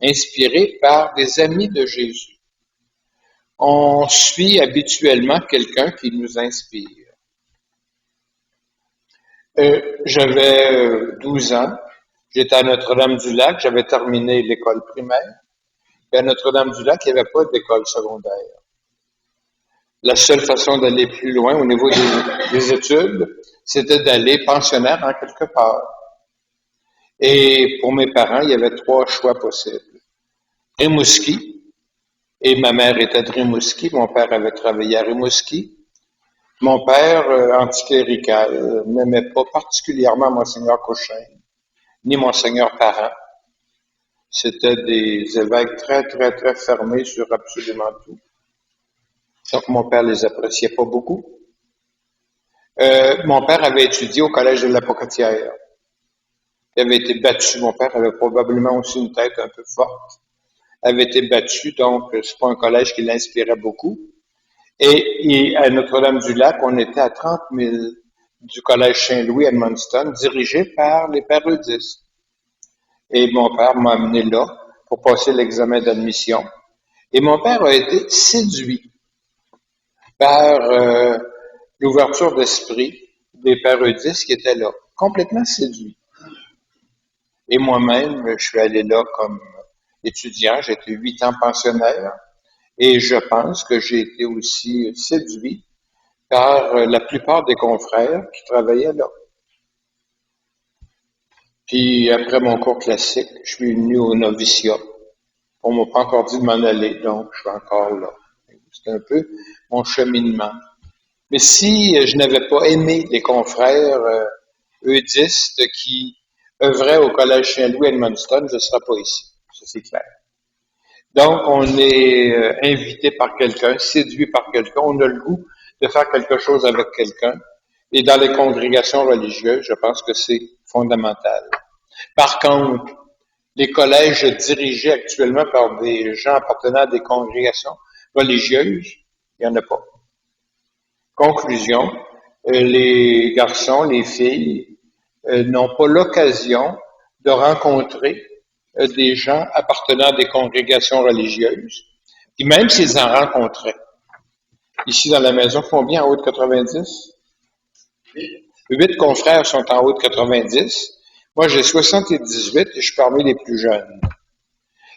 inspirés par des amis de Jésus. On suit habituellement quelqu'un qui nous inspire. J'avais 12 ans, j'étais à Notre-Dame-du-Lac, j'avais terminé l'école primaire. Et à Notre-Dame-du-Lac, il n'y avait pas d'école secondaire. La seule façon d'aller plus loin au niveau des études, c'était d'aller pensionnaire en quelque part. Et pour mes parents, il y avait 3 choix possibles. Rimouski, et ma mère était de Rimouski, mon père avait travaillé à Rimouski. Mon père, anticlérical, n'aimait pas particulièrement Monseigneur Cochin, ni Monseigneur Parent. C'était des évêques très, très, très fermés sur absolument tout. Donc, mon père les appréciait pas beaucoup. Mon père avait étudié au Collège de la Pocatière. Il avait été battu. Mon père avait probablement aussi une tête un peu forte. Avait été battu, donc c'est pas un collège qui l'inspirait beaucoup. Et à Notre-Dame-du-Lac, on était à 30 000 du Collège Saint-Louis à Edmundston, dirigé par les Pères Eudis. Et mon père m'a amené là pour passer l'examen d'admission. Et mon père a été séduit par l'ouverture d'esprit des Pères Eudis qui étaient là. Complètement séduit. Et moi-même, je suis allé là comme étudiant. J'ai été 8 ans pensionnaire. Et je pense que j'ai été aussi séduit par la plupart des confrères qui travaillaient là. Puis après mon cours classique, je suis venu au noviciat. On m'a pas encore dit de m'en aller, donc je suis encore là. C'est un peu mon cheminement. Mais si je n'avais pas aimé les confrères eudistes qui œuvraient au Collège Saint-Louis à Edmundston, je ne serais pas ici. Ça, c'est clair. Donc, on est invité par quelqu'un, séduit par quelqu'un, on a le goût de faire quelque chose avec quelqu'un. Et dans les congrégations religieuses, je pense que c'est fondamental. Par contre, les collèges dirigés actuellement par des gens appartenant à des congrégations religieuses, il n'y en a pas. Conclusion, les garçons, les filles n'ont pas l'occasion de rencontrer des gens appartenant à des congrégations religieuses. Puis même s'ils en rencontraient, ici dans la maison, combien en haut de 90? 8 confrères sont en haut de 90. Moi, j'ai 78 et je suis parmi les plus jeunes.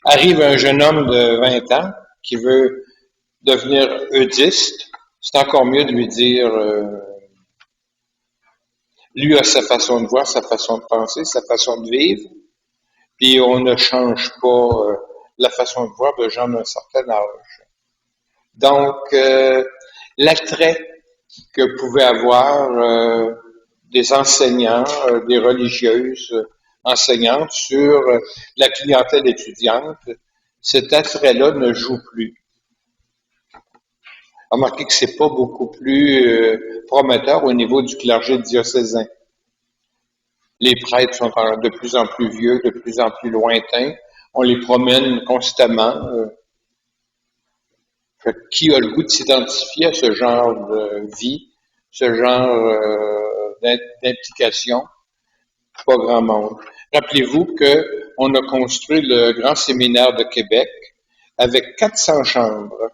Arrive un jeune homme de 20 ans qui veut devenir eudiste. C'est encore mieux de lui dire, lui a sa façon de voir, sa façon de penser, sa façon de vivre, puis on ne change pas la façon de voir de gens d'un certain âge. Donc, l'attrait que pouvaient avoir des enseignants, des religieuses enseignantes sur la clientèle étudiante, cet attrait-là ne joue plus. Remarquez que c'est pas beaucoup plus prometteur au niveau du clergé diocésain. Les prêtres sont de plus en plus vieux, de plus en plus lointains. On les promène constamment. Qui a le goût de s'identifier à ce genre de vie, ce genre d'implication? Pas grand monde. Rappelez-vous qu'on a construit le Grand Séminaire de Québec avec 400 chambres.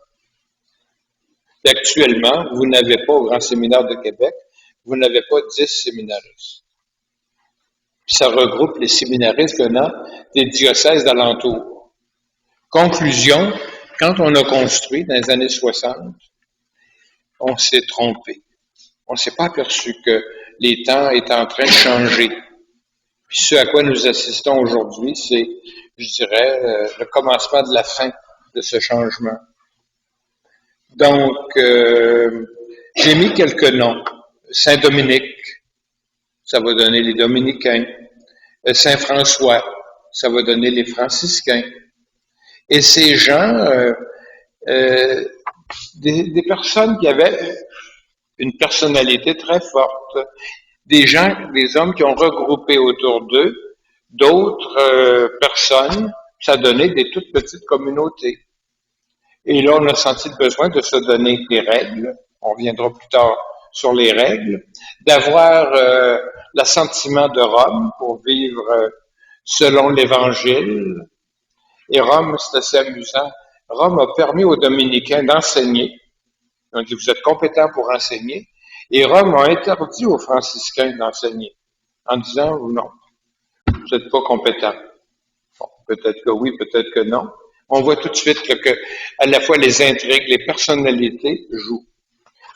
Et actuellement, vous n'avez pas au Grand Séminaire de Québec, vous n'avez pas 10 séminaristes. Puis ça regroupe les séminaristes venant des diocèses d'alentour. Conclusion, quand on a construit dans les années 60, on s'est trompé. On ne s'est pas aperçu que les temps étaient en train de changer. Puis ce à quoi nous assistons aujourd'hui, c'est, je dirais, le commencement de la fin de ce changement. Donc, j'ai mis quelques noms. Saint-Dominique, ça va donner les Dominicains. Saint-François, ça va donner les Franciscains. Et ces gens, des personnes qui avaient une personnalité très forte, des hommes qui ont regroupé autour d'eux d'autres personnes, ça donnait des toutes petites communautés. Et là, on a senti le besoin de se donner des règles. On reviendra plus tard sur les règles, d'avoir l'assentiment de Rome pour vivre selon l'Évangile. Et Rome, c'est assez amusant. Rome a permis aux dominicains d'enseigner. On dit, vous êtes compétents pour enseigner. Et Rome a interdit aux franciscains d'enseigner, en disant, non, vous n'êtes pas compétents. Bon, peut-être que oui, peut-être que non. On voit tout de suite que à la fois les intrigues, les personnalités jouent.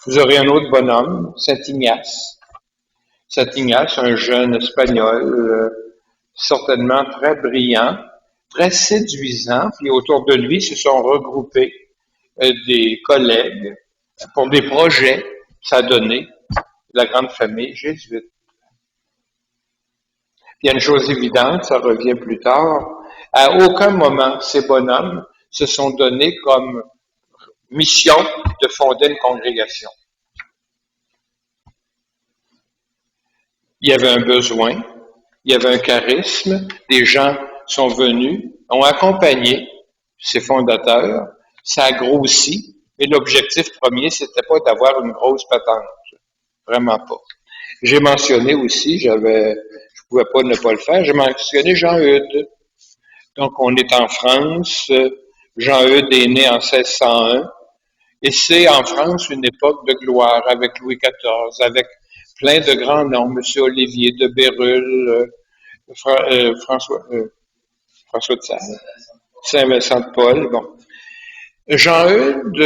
Vous aurez un autre bonhomme, Saint-Ignace. Saint-Ignace, un jeune espagnol, certainement très brillant, très séduisant, puis autour de lui se sont regroupés des collègues pour des projets. Ça a donné la grande famille jésuite. Il y a une chose évidente, ça revient plus tard. À aucun moment, ces bonhommes se sont donnés comme mission de fonder une congrégation. Il y avait un besoin, il y avait un charisme, des gens sont venus, ont accompagné ces fondateurs, ça a grossi, mais l'objectif premier, c'était pas d'avoir une grosse patente. Vraiment pas. J'ai mentionné aussi, je pouvais pas ne pas le faire, j'ai mentionné Jean-Eudes. Donc, on est en France, Jean-Eudes est né en 1601, et c'est en France une époque de gloire avec Louis XIV, avec plein de grands noms, M. Olivier de Bérulle, François de Sales, Saint-Vincent de Paul, bon. Jean-Eudes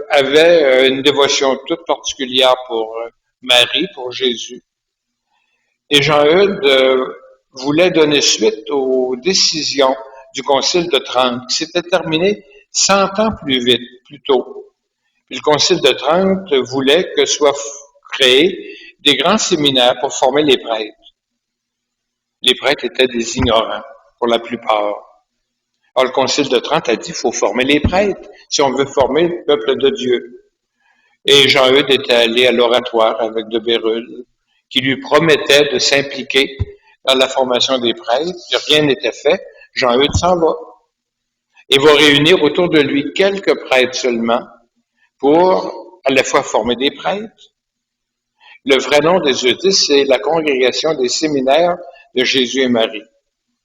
avait une dévotion toute particulière pour Marie, pour Jésus. Et Jean-Eudes voulait donner suite aux décisions du Concile de Trente, qui s'était terminé 100 ans plus tôt. Puis le Concile de Trente voulait que soient créés des grands séminaires pour former les prêtres. Les prêtres étaient des ignorants, pour la plupart. Alors le Concile de Trente a dit qu'il faut former les prêtres si on veut former le peuple de Dieu. Et Jean-Eudes était allé à l'oratoire avec de Bérulle, qui lui promettait de s'impliquer dans la formation des prêtres. Rien n'était fait. Jean-Eudes s'en va. Et va réunir autour de lui quelques prêtres seulement pour à la fois former des prêtres. Le vrai nom des eudistes, c'est la congrégation des séminaires de Jésus et Marie.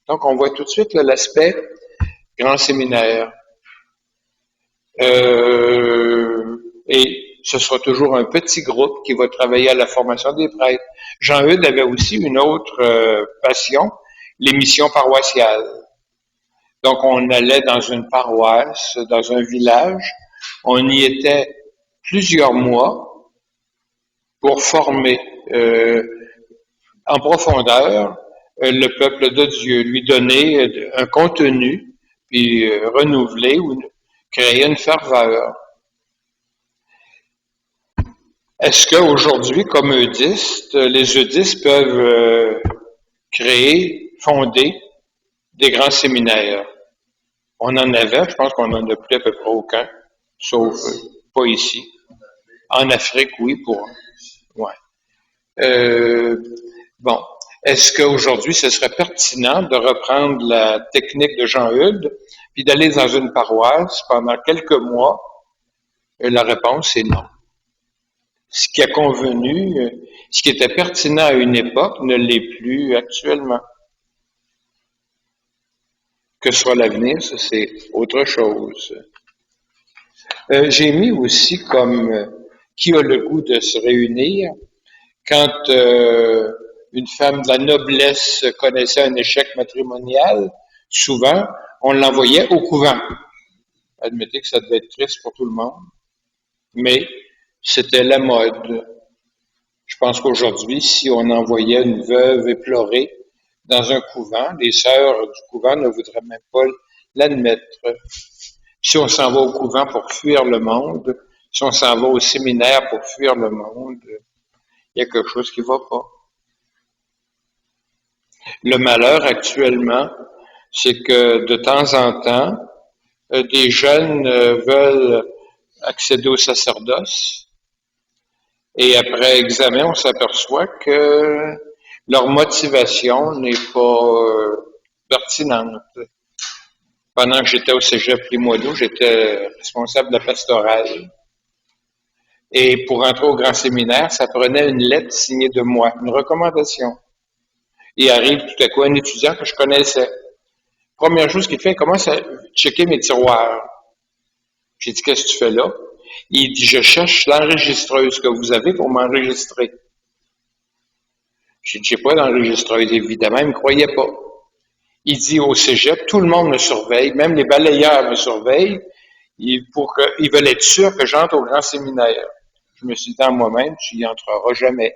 Donc, on voit tout de suite l'aspect grand séminaire. Et ce sera toujours un petit groupe qui va travailler à la formation des prêtres. Jean-Eudes avait aussi une autre passion, les missions paroissiales. Donc, on allait dans une paroisse, dans un village, on y était plusieurs mois pour former en profondeur le peuple de Dieu, lui donner un contenu, puis renouveler ou créer une ferveur. Est-ce qu'aujourd'hui, comme eudistes, les eudistes peuvent créer, fonder des grands séminaires? On en avait, je pense qu'on en a plus à peu près aucun, sauf pas ici. En Afrique, oui, pour... Ouais. Bon. Est-ce qu'aujourd'hui, ce serait pertinent de reprendre la technique de Jean-Eudes, puis d'aller dans une paroisse pendant quelques mois? La réponse est non. Ce qui a convenu, ce qui était pertinent à une époque ne l'est plus actuellement. Que soit l'avenir, ça c'est autre chose. J'ai mis aussi comme qui a le goût de se réunir quand une femme de la noblesse connaissait un échec matrimonial, souvent on l'envoyait au couvent. Admettez que ça devait être triste pour tout le monde, mais c'était la mode. Je pense qu'aujourd'hui, si on envoyait une veuve éplorée dans un couvent, les sœurs du couvent ne voudraient même pas l'admettre. Si on s'en va au couvent pour fuir le monde, si on s'en va au séminaire pour fuir le monde, il y a quelque chose qui ne va pas. Le malheur actuellement, c'est que de temps en temps, des jeunes veulent accéder au sacerdoce et après examen, on s'aperçoit que leur motivation n'est pas pertinente. Pendant que j'étais au cégep Limoilou, j'étais responsable de la pastorale. Et pour entrer au grand séminaire, ça prenait une lettre signée de moi, une recommandation. Et arrive tout à coup un étudiant que je connaissais. Première chose qu'il fait, il commence à checker mes tiroirs. J'ai dit, qu'est-ce que tu fais là? Il dit, je cherche l'enregistreuse que vous avez pour m'enregistrer. J'ai dit, j'ai pas d'enregistreuse, évidemment, il me croyait pas. Il dit, au cégep, tout le monde me surveille, même les balayeurs me surveillent, ils veulent être sûrs que j'entre au grand séminaire. Je me suis dit en moi-même, tu y entreras jamais.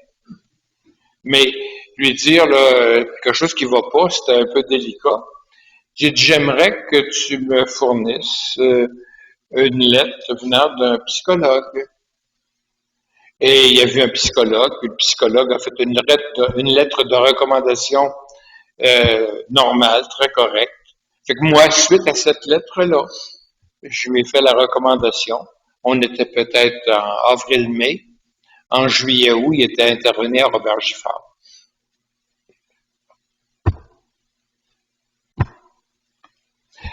Mais lui dire là, quelque chose qui va pas, c'était un peu délicat. J'ai dit, j'aimerais que tu me fournisses une lettre venant d'un psychologue. Et il y a vu un psychologue, puis le psychologue a fait une lettre de recommandation normale, très correcte. Fait que moi, suite à cette lettre-là, je lui ai fait la recommandation. On était peut-être en avril-mai. En juillet-août, il était intervenu à Robert Giffard.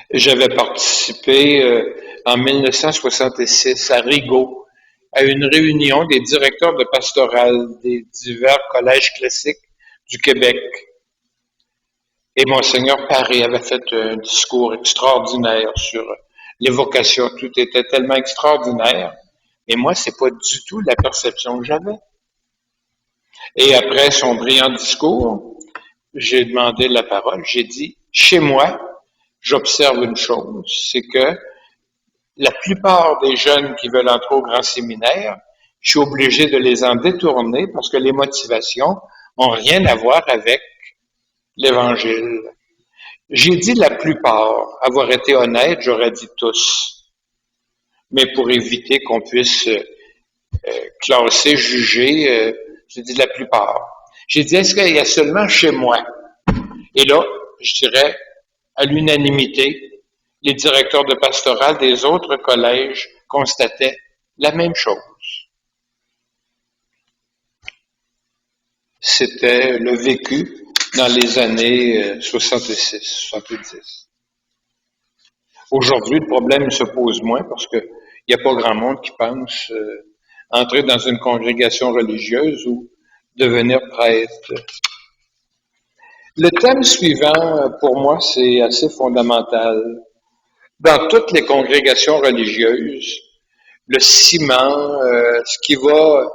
J'avais participé en 1966 à Rigaud, à une réunion des directeurs de pastoral des divers collèges classiques du Québec. Et Monseigneur Paré avait fait un discours extraordinaire sur l'évocation. Tout était tellement extraordinaire. Et moi, c'est pas du tout la perception que j'avais. Et après son brillant discours, j'ai demandé la parole. J'ai dit, chez moi, j'observe une chose, c'est que la plupart des jeunes qui veulent entrer au grand séminaire, je suis obligé de les en détourner parce que les motivations ont rien à voir avec l'Évangile. J'ai dit la plupart. Avoir été honnête, j'aurais dit tous. Mais pour éviter qu'on puisse classer, juger, j'ai dit la plupart. J'ai dit, est-ce qu'il y a seulement chez moi? Et là, je dirais, à l'unanimité, les directeurs de pastoral des autres collèges constataient la même chose. C'était le vécu dans les années 66-70. Aujourd'hui, le problème se pose moins parce qu'il n'y a pas grand monde qui pense entrer dans une congrégation religieuse ou devenir prêtre. Le thème suivant, pour moi, c'est assez fondamental. Dans toutes les congrégations religieuses, le ciment, ce qui va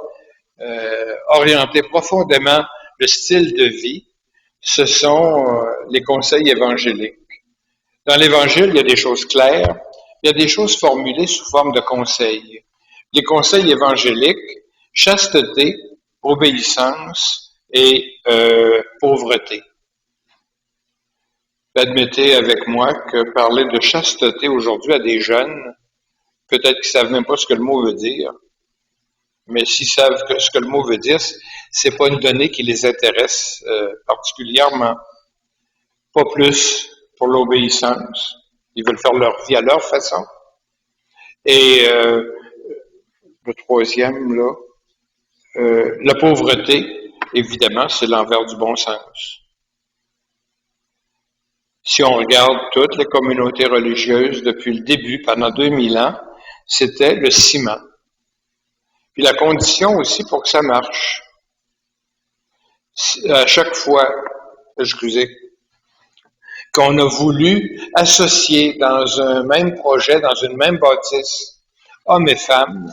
orienter profondément le style de vie, ce sont les conseils évangéliques. Dans l'Évangile, il y a des choses claires, il y a des choses formulées sous forme de conseils. Les conseils évangéliques, chasteté, obéissance et pauvreté. Admettez avec moi que parler de chasteté aujourd'hui à des jeunes, peut-être qu'ils savent même pas ce que le mot veut dire, mais s'ils savent ce que le mot veut dire, c'est pas une donnée qui les intéresse particulièrement, pas plus pour l'obéissance. Ils veulent faire leur vie à leur façon. Et le troisième, là, la pauvreté, évidemment, c'est l'envers du bon sens. Si on regarde toutes les communautés religieuses depuis le début, pendant 2000 ans, c'était le ciment. Puis la condition aussi pour que ça marche, à chaque fois, excusez, qu'on a voulu associer dans un même projet, dans une même bâtisse, hommes et femmes,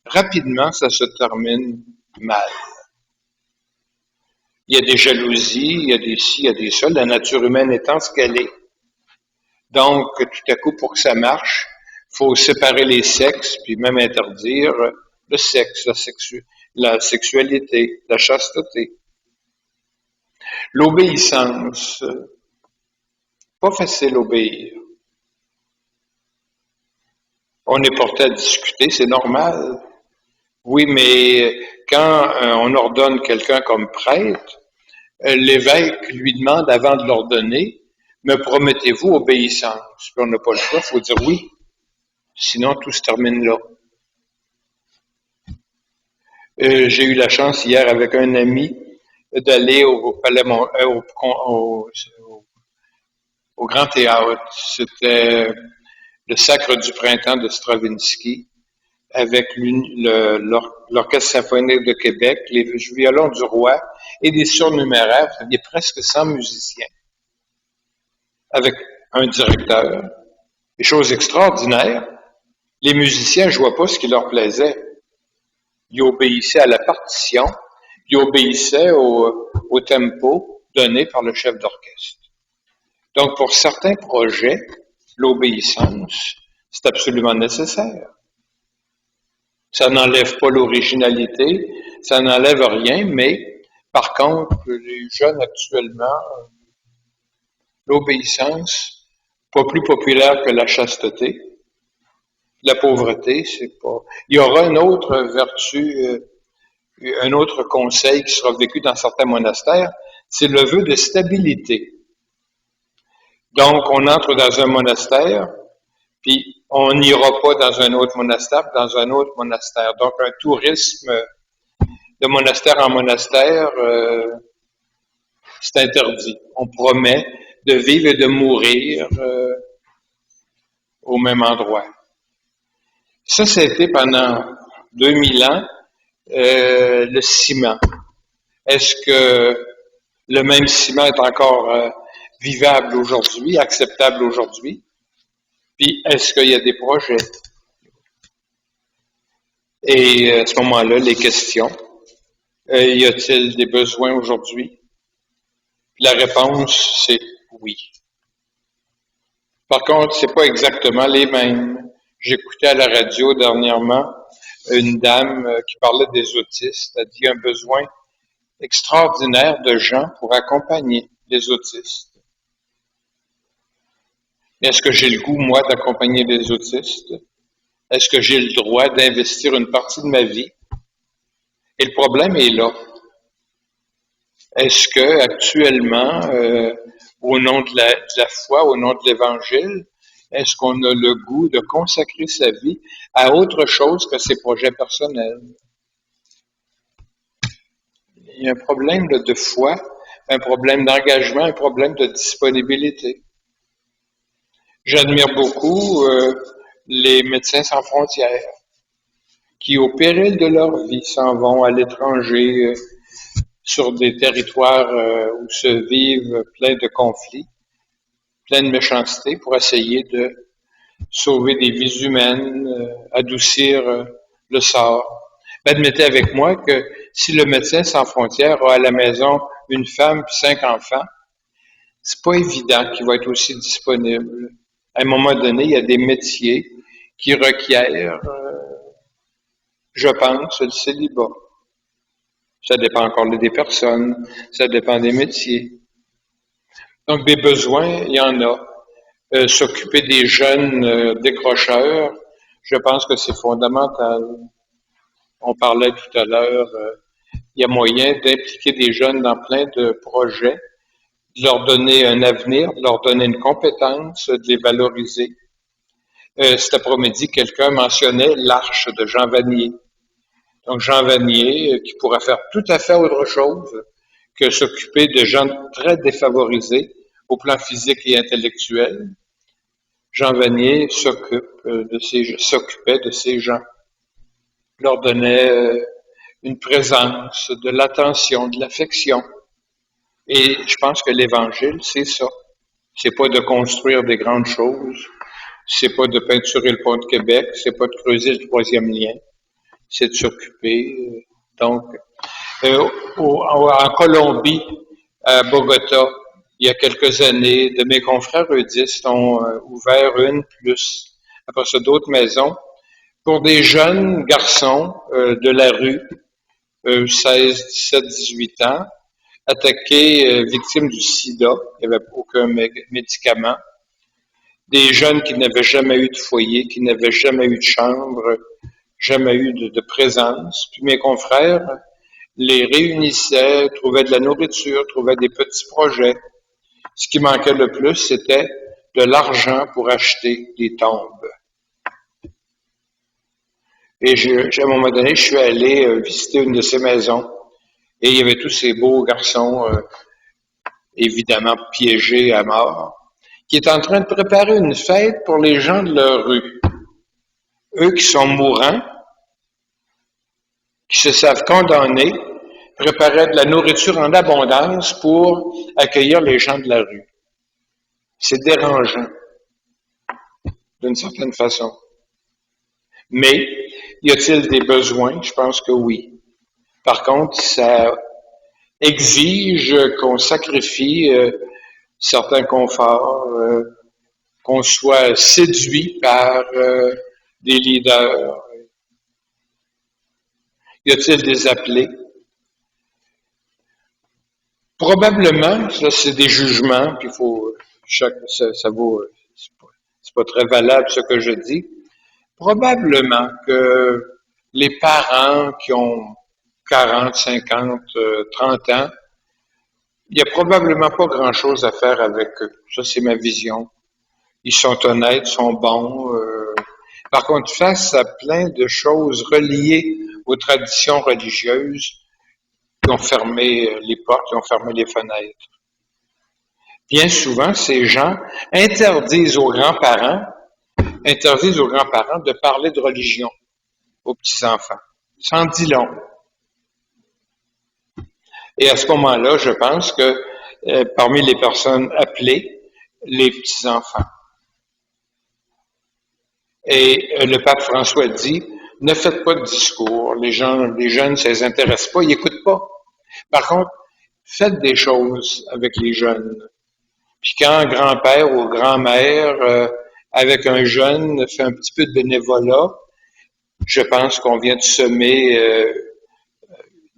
rapidement, ça se termine mal. Il y a des jalousies, il y a des ci, il y a des ça, la nature humaine étant ce qu'elle est. Donc, tout à coup, pour que ça marche, il faut séparer les sexes, puis même interdire le sexe, la sexualité, la chasteté. L'obéissance, pas facile obéir. On est porté à discuter, c'est normal. Oui, mais quand on ordonne quelqu'un comme prêtre, l'évêque lui demande avant de l'ordonner, me promettez-vous obéissance? Puis on n'a pas le choix, il faut dire oui. Sinon, tout se termine là. J'ai eu la chance hier avec un ami d'aller au Palais au Grand Théâtre. C'était le Sacre du Printemps de Stravinsky avec l'Orchestre symphonique de Québec, les violons du roi et des surnuméraires. Il y a presque 100 musiciens avec un directeur. Des choses extraordinaires. Les musiciens ne jouaient pas ce qui leur plaisait. Ils obéissaient à la partition, ils obéissaient au tempo donné par le chef d'orchestre. Donc, pour certains projets, l'obéissance, c'est absolument nécessaire. Ça n'enlève pas l'originalité, ça n'enlève rien, mais par contre, les jeunes actuellement, l'obéissance, pas plus populaire que la chasteté. La pauvreté, c'est pas. Il y aura une autre vertu, un autre conseil qui sera vécu dans certains monastères, c'est le vœu de stabilité. Donc, on entre dans un monastère, puis on n'ira pas dans un autre monastère, dans un autre monastère. Donc, un tourisme de monastère en monastère, c'est interdit. On promet de vivre et de mourir au même endroit. Ça a été pendant 2000 ans le ciment. Est-ce que le même ciment est encore vivable aujourd'hui, acceptable aujourd'hui? Puis, est-ce qu'il y a des projets? Et à ce moment-là, les questions. Y a-t-il des besoins aujourd'hui? La réponse, c'est oui. Par contre, c'est pas exactement les mêmes. J'écoutais à la radio dernièrement une dame qui parlait des autistes. Elle dit un besoin extraordinaire de gens pour accompagner les autistes. Est-ce que j'ai le goût, moi, d'accompagner les autistes? Est-ce que j'ai le droit d'investir une partie de ma vie? Et le problème est là. Est-ce que actuellement, au nom de la foi, au nom de l'Évangile, est-ce qu'on a le goût de consacrer sa vie à autre chose que ses projets personnels? Il y a un problème de foi, un problème d'engagement, un problème de disponibilité. J'admire beaucoup les médecins sans frontières qui, au péril de leur vie, s'en vont à l'étranger, sur des territoires où se vivent plein de conflits, plein de méchanceté pour essayer de sauver des vies humaines, adoucir le sort. Admettez avec moi que si le médecin sans frontières a à la maison une femme puis 5 enfants, c'est pas évident qu'il va être aussi disponible. À un moment donné, il y a des métiers qui requièrent, je pense, le célibat. Ça dépend encore des personnes, ça dépend des métiers. Donc, des besoins, il y en a. S'occuper des jeunes décrocheurs, je pense que c'est fondamental. On parlait tout à l'heure, il y a moyen d'impliquer des jeunes dans plein de projets, de leur donner un avenir, de leur donner une compétence, de les valoriser. Cet après-midi, quelqu'un mentionnait l'Arche de Jean Vanier. Donc, Jean Vanier, qui pourra faire tout à fait autre chose que s'occuper de gens très défavorisés au plan physique et intellectuel. Jean Vanier s'occupait de ces gens, leur donnait une présence, de l'attention, de l'affection. Et je pense que l'Évangile, c'est ça. C'est pas de construire des grandes choses, c'est pas de peinturer le pont de Québec, c'est pas de creuser le troisième lien, c'est de s'occuper. Donc, en Colombie, à Bogota, il y a quelques années, de mes confrères eudistes ont ouvert une plus, après ça d'autres maisons, pour des jeunes garçons de la rue, 16, 17, 18 ans, attaqués, victimes du sida, il n'y avait aucun médicament, des jeunes qui n'avaient jamais eu de foyer, qui n'avaient jamais eu de chambre, jamais eu de présence. Puis mes confrères les réunissaient, trouvaient de la nourriture, trouvaient des petits projets. Ce qui manquait le plus, c'était de l'argent pour acheter des tombes. Et à un moment donné, je suis allé visiter une de ces maisons et il y avait tous ces beaux garçons, évidemment piégés à mort, qui étaient en train de préparer une fête pour les gens de leur rue. Eux qui sont mourants, qui se savent condamnés, préparaient de la nourriture en abondance pour accueillir les gens de la rue. C'est dérangeant, d'une certaine façon. Mais, y a-t-il des besoins? Je pense que oui. Par contre, ça exige qu'on sacrifie certains conforts, qu'on soit séduit par des leaders. Y a-t-il des appelés? Probablement, ça c'est des jugements, puis il faut ça vaut, c'est pas très valable ce que je dis. Probablement que les parents qui ont 40, 50, 30 ans, il n'y a probablement pas grand-chose à faire avec eux. Ça, c'est ma vision. Ils sont honnêtes, sont bons. Par contre, face à plein de choses reliées aux traditions religieuses, ils ont fermé les portes, ils ont fermé les fenêtres. Bien souvent, ces gens interdisent aux grands-parents de parler de religion aux petits-enfants. Ça en dit long. Et à ce moment-là, je pense que parmi les personnes appelées, les petits-enfants. Et le pape François dit, ne faites pas de discours. Les jeunes, ça les intéresse pas, ils n'écoutent pas. Par contre, faites des choses avec les jeunes. Puis quand un grand-père ou grand-mère, avec un jeune, fait un petit peu de bénévolat, je pense qu'on vient de semer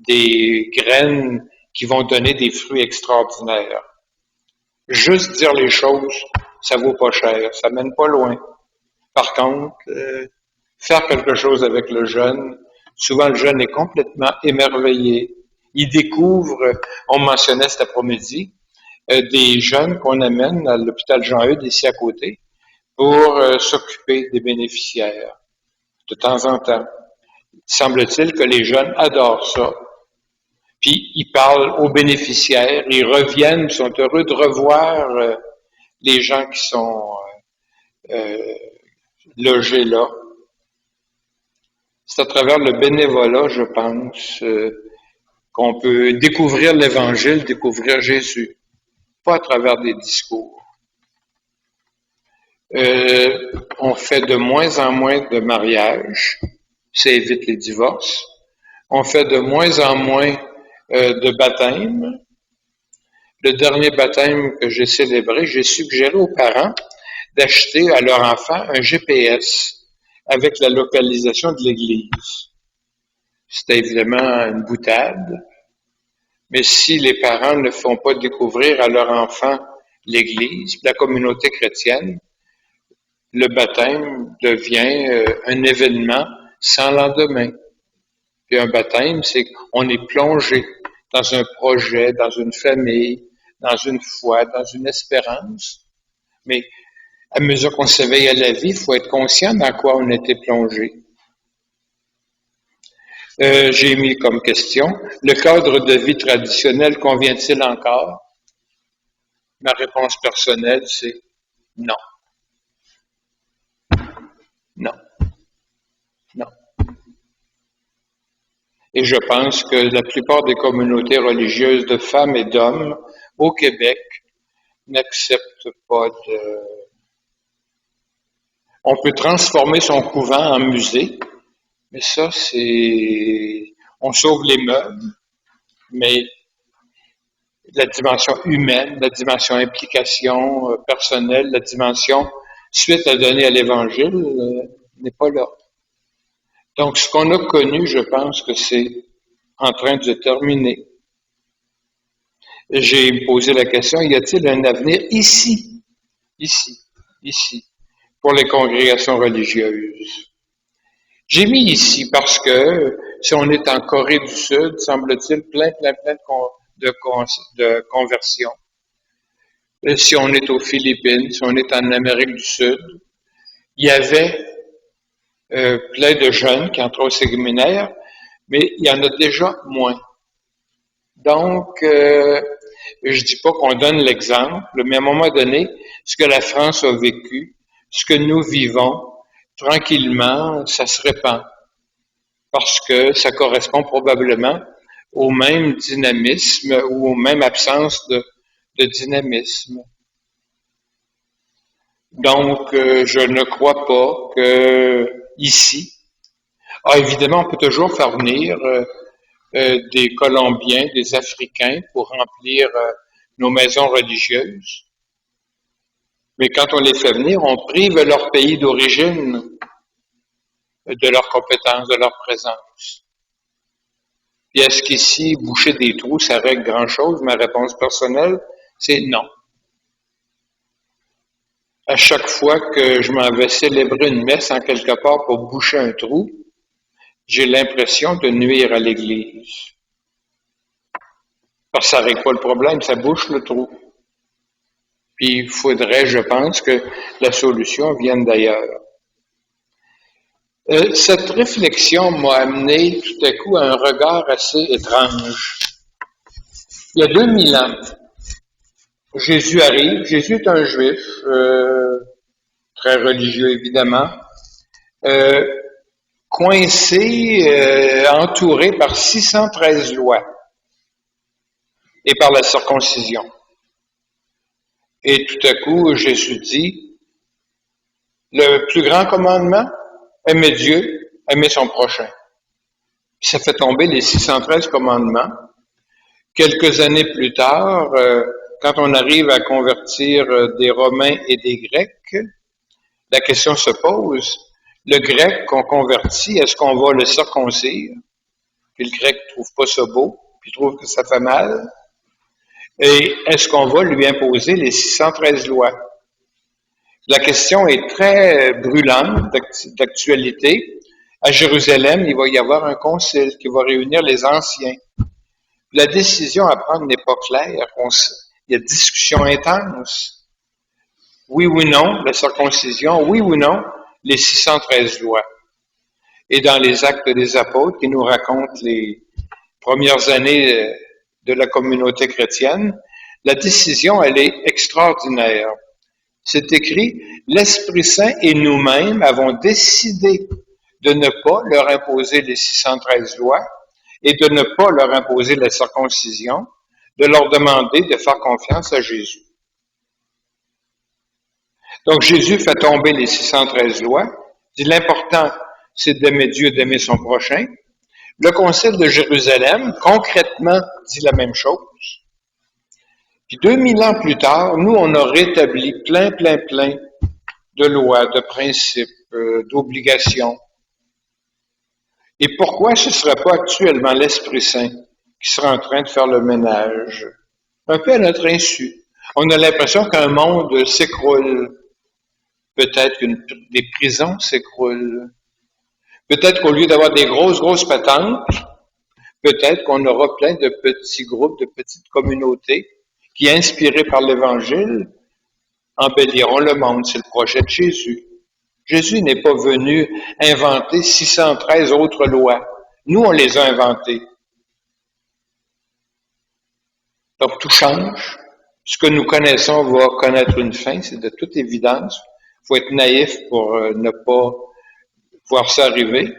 des graines qui vont donner des fruits extraordinaires. Juste dire les choses, ça vaut pas cher, ça mène pas loin. Par contre, faire quelque chose avec le jeune, souvent le jeune est complètement émerveillé. Il découvre, on mentionnait cet après-midi, des jeunes qu'on amène à l'hôpital Jean-Eudes ici à côté pour s'occuper des bénéficiaires de temps en temps. Semble-t-il que les jeunes adorent ça. Puis ils parlent aux bénéficiaires, ils reviennent, ils sont heureux de revoir les gens qui sont logés là. C'est à travers le bénévolat, je pense, qu'on peut découvrir l'Évangile, découvrir Jésus, pas à travers des discours. On fait de moins en moins de mariages, ça évite les divorces. On fait de moins en moins de baptêmes. Le dernier baptême que j'ai célébré, j'ai suggéré aux parents d'acheter à leur enfant un GPS avec la localisation de l'église. C'était évidemment une boutade, mais si les parents ne font pas découvrir à leur enfant l'église, la communauté chrétienne, le baptême devient un événement sans lendemain. Puis un baptême, c'est qu'on est plongé dans un projet, dans une famille, dans une foi, dans une espérance. Mais à mesure qu'on s'éveille à la vie, il faut être conscient dans quoi on était plongé. J'ai mis comme question, le cadre de vie traditionnel convient-il encore? Ma réponse personnelle, c'est non, non, non. Et je pense que la plupart des communautés religieuses de femmes et d'hommes au Québec n'acceptent pas de... On peut transformer son couvent en musée, mais ça, c'est... On sauve les meubles, mais la dimension humaine, la dimension implication personnelle, la dimension suite à donner à l'Évangile n'est pas là. Donc, ce qu'on a connu, je pense que c'est en train de se terminer. J'ai posé la question, y a-t-il un avenir ici, pour les congrégations religieuses? J'ai mis ici parce que si on est en Corée du Sud, semble-t-il plein de conversions. Si on est aux Philippines, si on est en Amérique du Sud, il y avait plein de jeunes qui entraient au séminaire, mais il y en a déjà moins. Donc, je dis pas qu'on donne l'exemple, mais à un moment donné, ce que la France a vécu, ce que nous vivons, tranquillement, ça se répand. Parce que ça correspond probablement au même dynamisme ou aux mêmes absences de dynamisme. Donc, je ne crois pas que ici, évidemment, on peut toujours faire venir des Colombiens, des Africains pour remplir nos maisons religieuses. Mais quand on les fait venir, on prive leur pays d'origine de leurs compétences, de leur présence. Et est-ce qu'ici, boucher des trous, ça règle grand-chose? Ma réponse personnelle, c'est non. À chaque fois que je m'en vais célébrer une messe en quelque part pour boucher un trou, j'ai l'impression de nuire à l'Église. Parce que ça ne règle pas le problème, ça bouche le trou. Puis il faudrait, je pense, que la solution vienne d'ailleurs. Cette réflexion m'a amené tout à coup à un regard assez étrange. Il y a 2000 ans, Jésus arrive. Jésus est un juif, très religieux évidemment, coincé, entouré par 613 lois et par la circoncision. Et tout à coup, Jésus dit, le plus grand commandement, aimer Dieu, aimer son prochain. Puis ça fait tomber les 613 commandements. Quelques années plus tard, quand on arrive à convertir des Romains et des Grecs, la question se pose, le Grec qu'on convertit, est-ce qu'on va le circoncire? Puis le Grec trouve pas ça beau, puis trouve que ça fait mal. Et est-ce qu'on va lui imposer les 613 lois? La question est très brûlante d'actualité. À Jérusalem, il va y avoir un concile qui va réunir les anciens. La décision à prendre n'est pas claire. Il y a discussion intense. Oui ou non, la circoncision, oui ou non, les 613 lois. Et dans les Actes des Apôtres, qui nous racontent les premières années de la communauté chrétienne, la décision, elle est extraordinaire. C'est écrit, l'Esprit Saint et nous-mêmes avons décidé de ne pas leur imposer les 613 lois et de ne pas leur imposer la circoncision, de leur demander de faire confiance à Jésus. Donc Jésus fait tomber les 613 lois, dit l'important, c'est d'aimer Dieu, d'aimer son prochain. Le Concile de Jérusalem, concrètement, dit la même chose. Puis 2000 ans plus tard, nous, on a rétabli plein de lois, de principes, d'obligations. Et pourquoi ce ne serait pas actuellement l'Esprit Saint qui serait en train de faire le ménage, un peu à notre insu? On a l'impression qu'un monde s'écroule. Peut-être que des prisons s'écroulent. Peut-être qu'au lieu d'avoir des grosses patentes, peut-être qu'on aura plein de petits groupes, de petites communautés qui, inspirés par l'Évangile, embelliront le monde. C'est le projet de Jésus. Jésus n'est pas venu inventer 613 autres lois. Nous, on les a inventées. Donc, tout change. Ce que nous connaissons va connaître une fin, c'est de toute évidence. Il faut être naïf pour ne pas voir ça arriver.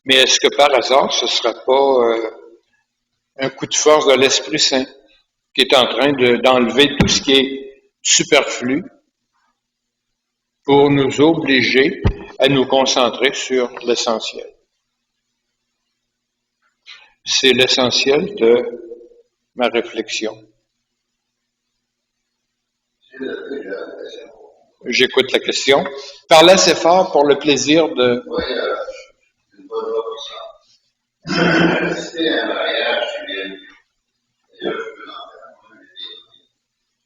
Mais est-ce que par hasard, ce ne sera pas un coup de force de l'Esprit Saint qui est en train d'enlever tout ce qui est superflu pour nous obliger à nous concentrer sur l'essentiel? C'est l'essentiel de ma réflexion. J'écoute la question. Parlez assez fort pour le plaisir de... Oui, c'est une bonne proposition. C'était un mariage civil. D'ailleurs, je peux en faire un peu,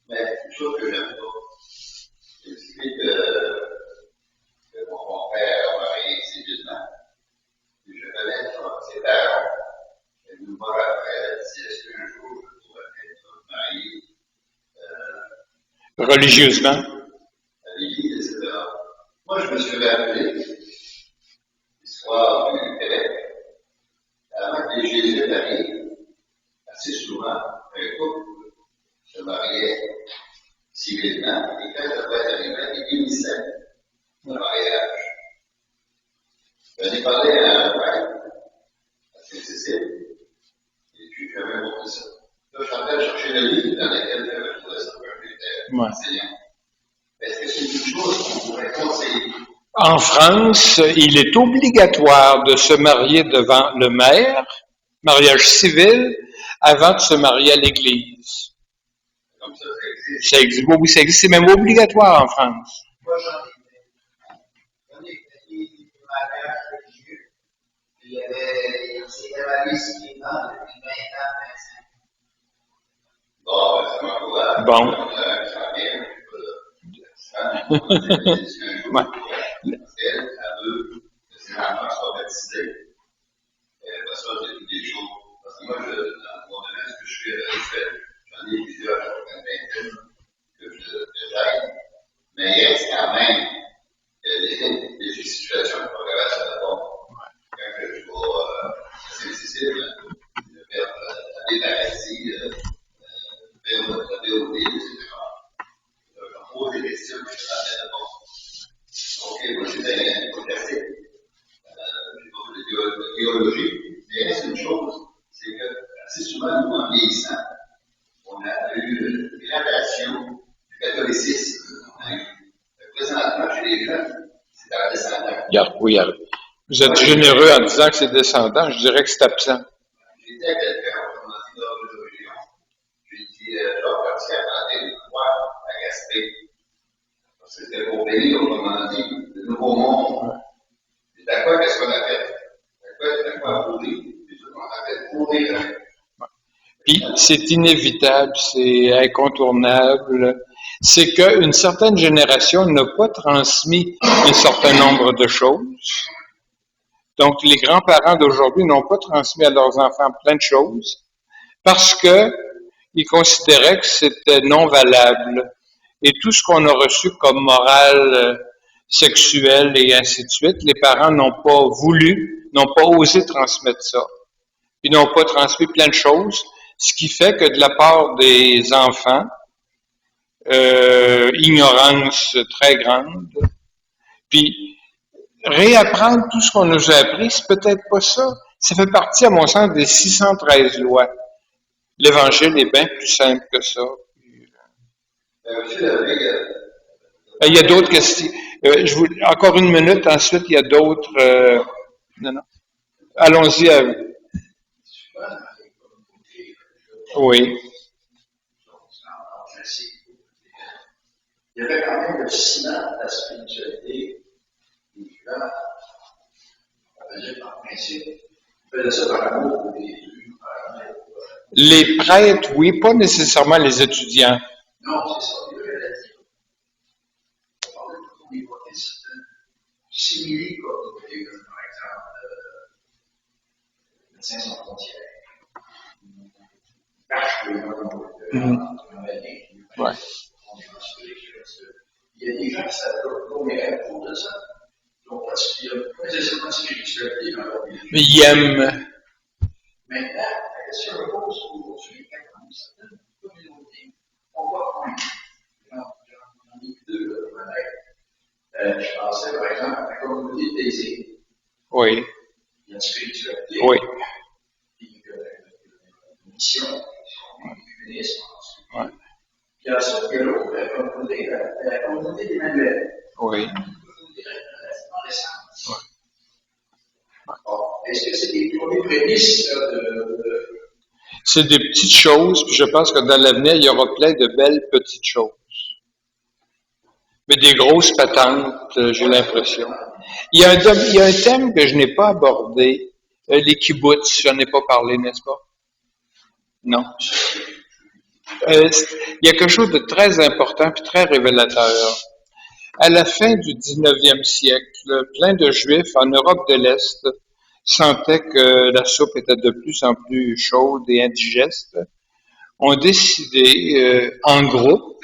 mais une chose que j'aime pas, c'est que mon père a marié civilement. Et je connais ses parents. Et nous, moi, après, si est-ce qu'un jour je pourrais être marié religieusement. À l'église, etc. Moi, je me suis rappelé l'histoire du Québec. Avant que les Jésuites arrivent, assez souvent, un couple se mariait civilement, et quand ça doit être arrivé, ils unissaient le mariage. J'en ai parlé à un prêtre, à Saint-Cécile, et puis j'avais montré ça. Là, je suis en train de chercher le livre dans lequel j'avais trouvé ça, j'étais enseignant. Est-ce que c'est une chose qu'on pourrait conseiller? En France, il est obligatoire de se marier devant le maire, mariage civil, avant de se marier à l'église. Comme ça existe. Ça existe. Oui, ça existe. C'est même obligatoire en France. Moi, j'en ai fait des mariages religieux. Puis il s'était marié civilement depuis 20 ans, 25 ans. Bon, ben, ça m'encourage. Bon. Ça vient. Ouais. Elle, à eux, ses enfants soient baptisés. Parce que j'ai dit des choses. Parce que moi, dans mon domaine, ce que je fais à l'Israël, j'en ai plusieurs, une vingtaine que j'aide. Mais il reste quand même des situations de progrès à d'abord. Quand je vais à Saint-Cécile, vers la paradis, vers la BOD, etc. Je pose des questions que je fais d'abord. Ok, moi j'étais un classique. J'ai pas fait de théologie. Mais il reste une chose, c'est que assez souvent, nous, en vieillissant, on a eu une gradation du catholicisme. Présentement, chez les jeunes, c'est à la descendante. Oui, vous êtes généreux en disant que c'est descendant, je dirais que c'est absent. J'ai dit à quelqu'un, on a dit dans une religion, j'ai dit, genre, quand tu as tenté de croire à Gaspé, parce que c'était pour bénir, autrement dit, le nouveau monde. Et d'accord, qu'est-ce qu'on a fait? D'accord, pourrir, et tout, on a fait pourrir. Puis c'est inévitable, c'est incontournable, c'est qu'une certaine génération n'a pas transmis un certain nombre de choses. Donc les grands-parents d'aujourd'hui n'ont pas transmis à leurs enfants plein de choses parce que ils considéraient que c'était non valable. Et tout ce qu'on a reçu comme morale sexuelle et ainsi de suite, les parents n'ont pas voulu, n'ont pas osé transmettre ça. Ils n'ont pas transmis plein de choses, ce qui fait que de la part des enfants, ignorance très grande, puis réapprendre tout ce qu'on nous a appris, c'est peut-être pas ça. Ça fait partie, à mon sens, des 613 lois. L'Évangile est bien plus simple que ça. Monsieur Lavigne, Il y a d'autres questions. Encore une minute, ensuite, il y a d'autres. Non, non. Allons-y. Oui. il y avait quand même le ciment de la spiritualité, et puis là, on faisait par principe. On faisait ça par amour pour les élus, par amour. Les prêtres, oui, pas nécessairement les étudiants. Non, c'est ça, il y avait la vie. On parlait de l'hypothèse similée, comme par exemple, Médecins sans frontières. Ouais. Il y a des gens qui savent pas mais à cause de ça. Donc, parce qu'il y a pas nécessairement de spiritualité dans leur vie. Mais ils aiment. Maintenant, la question se pose aujourd'hui, quand certaines communautés, on va prendre, j'en ai deux je pensais par exemple à la communauté des îles. Oui. Il y a une spiritualité. Oui. Puis une mission, une humanisme. Ouais. Puis ensuite, il y a l'autre, la communauté des manuels. Oui. Ouais. Bon, est-ce que c'est des premiers prémices C'est des petites choses, puis je pense que dans l'avenir, il y aura plein de belles petites choses. Mais des grosses patentes, j'ai l'impression. Il y a un thème que je n'ai pas abordé, les kibbutz, je n'en ai pas parlé, n'est-ce pas? Non. Il y a quelque chose de très important et très révélateur. À la fin du 19e siècle, plein de Juifs en Europe de l'Est sentaient que la soupe était de plus en plus chaude et indigeste, ont décidé en groupe,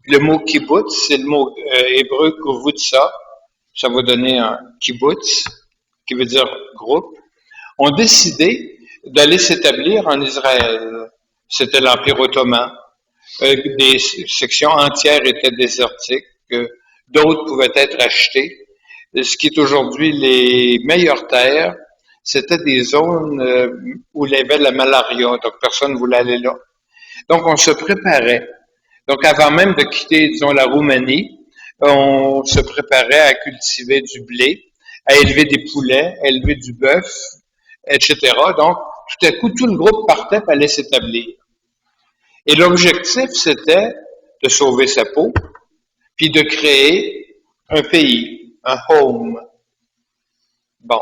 le mot kibbutz, c'est le mot hébreu kuvutsa, ça va donner un kibbutz, qui veut dire groupe, ont décidé d'aller s'établir en Israël. C'était l'Empire ottoman. Des sections entières étaient désertiques. D'autres pouvaient être achetées. Ce qui est aujourd'hui les meilleures terres, c'était des zones où il y avait la malaria, donc personne ne voulait aller là. Donc on se préparait. Donc avant même de quitter, disons, la Roumanie, on se préparait à cultiver du blé, à élever des poulets, à élever du bœuf, etc. Donc tout à coup, tout le groupe partait pour aller s'établir. Et l'objectif, c'était de sauver sa peau, puis de créer un pays, un home. Bon.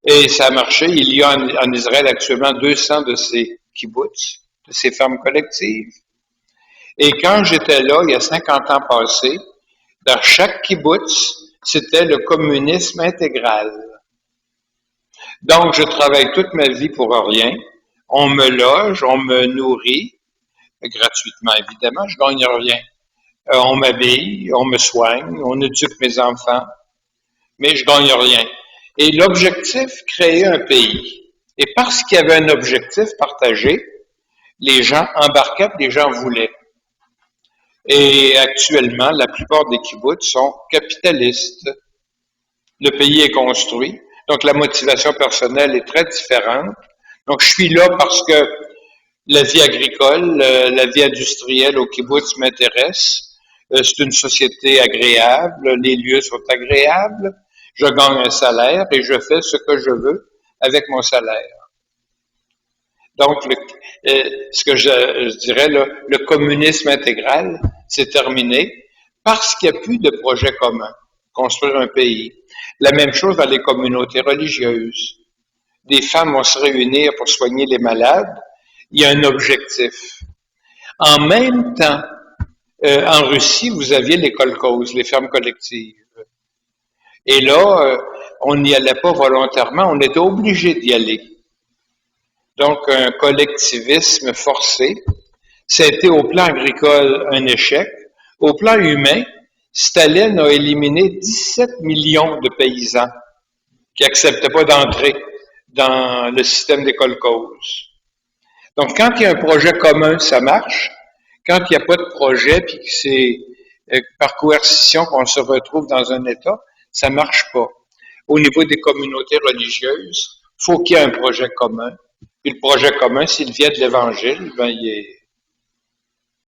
Et ça a marché. Il y a en Israël actuellement 200 de ces kibbutz, de ces fermes collectives. Et quand j'étais là, il y a 50 ans passés, dans chaque kibbutz, c'était le communisme intégral. Donc, je travaille toute ma vie pour rien. On me loge, on me nourrit, gratuitement évidemment, je gagne rien. On m'habille, on me soigne, on éduque mes enfants, mais je gagne rien. Et l'objectif, créer un pays. Et parce qu'il y avait un objectif partagé, les gens embarquaient, les gens voulaient. Et actuellement, la plupart des kibbutz sont capitalistes. Le pays est construit, donc la motivation personnelle est très différente. Donc je suis là parce que la vie agricole, la vie industrielle au kibbutz m'intéresse. C'est une société agréable, les lieux sont agréables, je gagne un salaire et je fais ce que je veux avec mon salaire. Donc, ce que je dirais, le communisme intégral, c'est terminé parce qu'il n'y a plus de projet commun, construire un pays. La même chose dans les communautés religieuses. Des femmes vont se réunir pour soigner les malades. Il y a un objectif. En même temps, en Russie, vous aviez les kolkhozes, les fermes collectives. Et là, on n'y allait pas volontairement, on était obligé d'y aller. Donc, un collectivisme forcé. Ça a été au plan agricole un échec. Au plan humain, Staline a éliminé 17 millions de paysans qui n'acceptaient pas d'entrer dans le système des kolkhozes. Donc, quand il y a un projet commun, ça marche. Quand il n'y a pas de projet, puis que c'est par coercition qu'on se retrouve dans un État, ça ne marche pas. Au niveau des communautés religieuses, il faut qu'il y ait un projet commun. Puis le projet commun, s'il vient de l'Évangile, ben, il est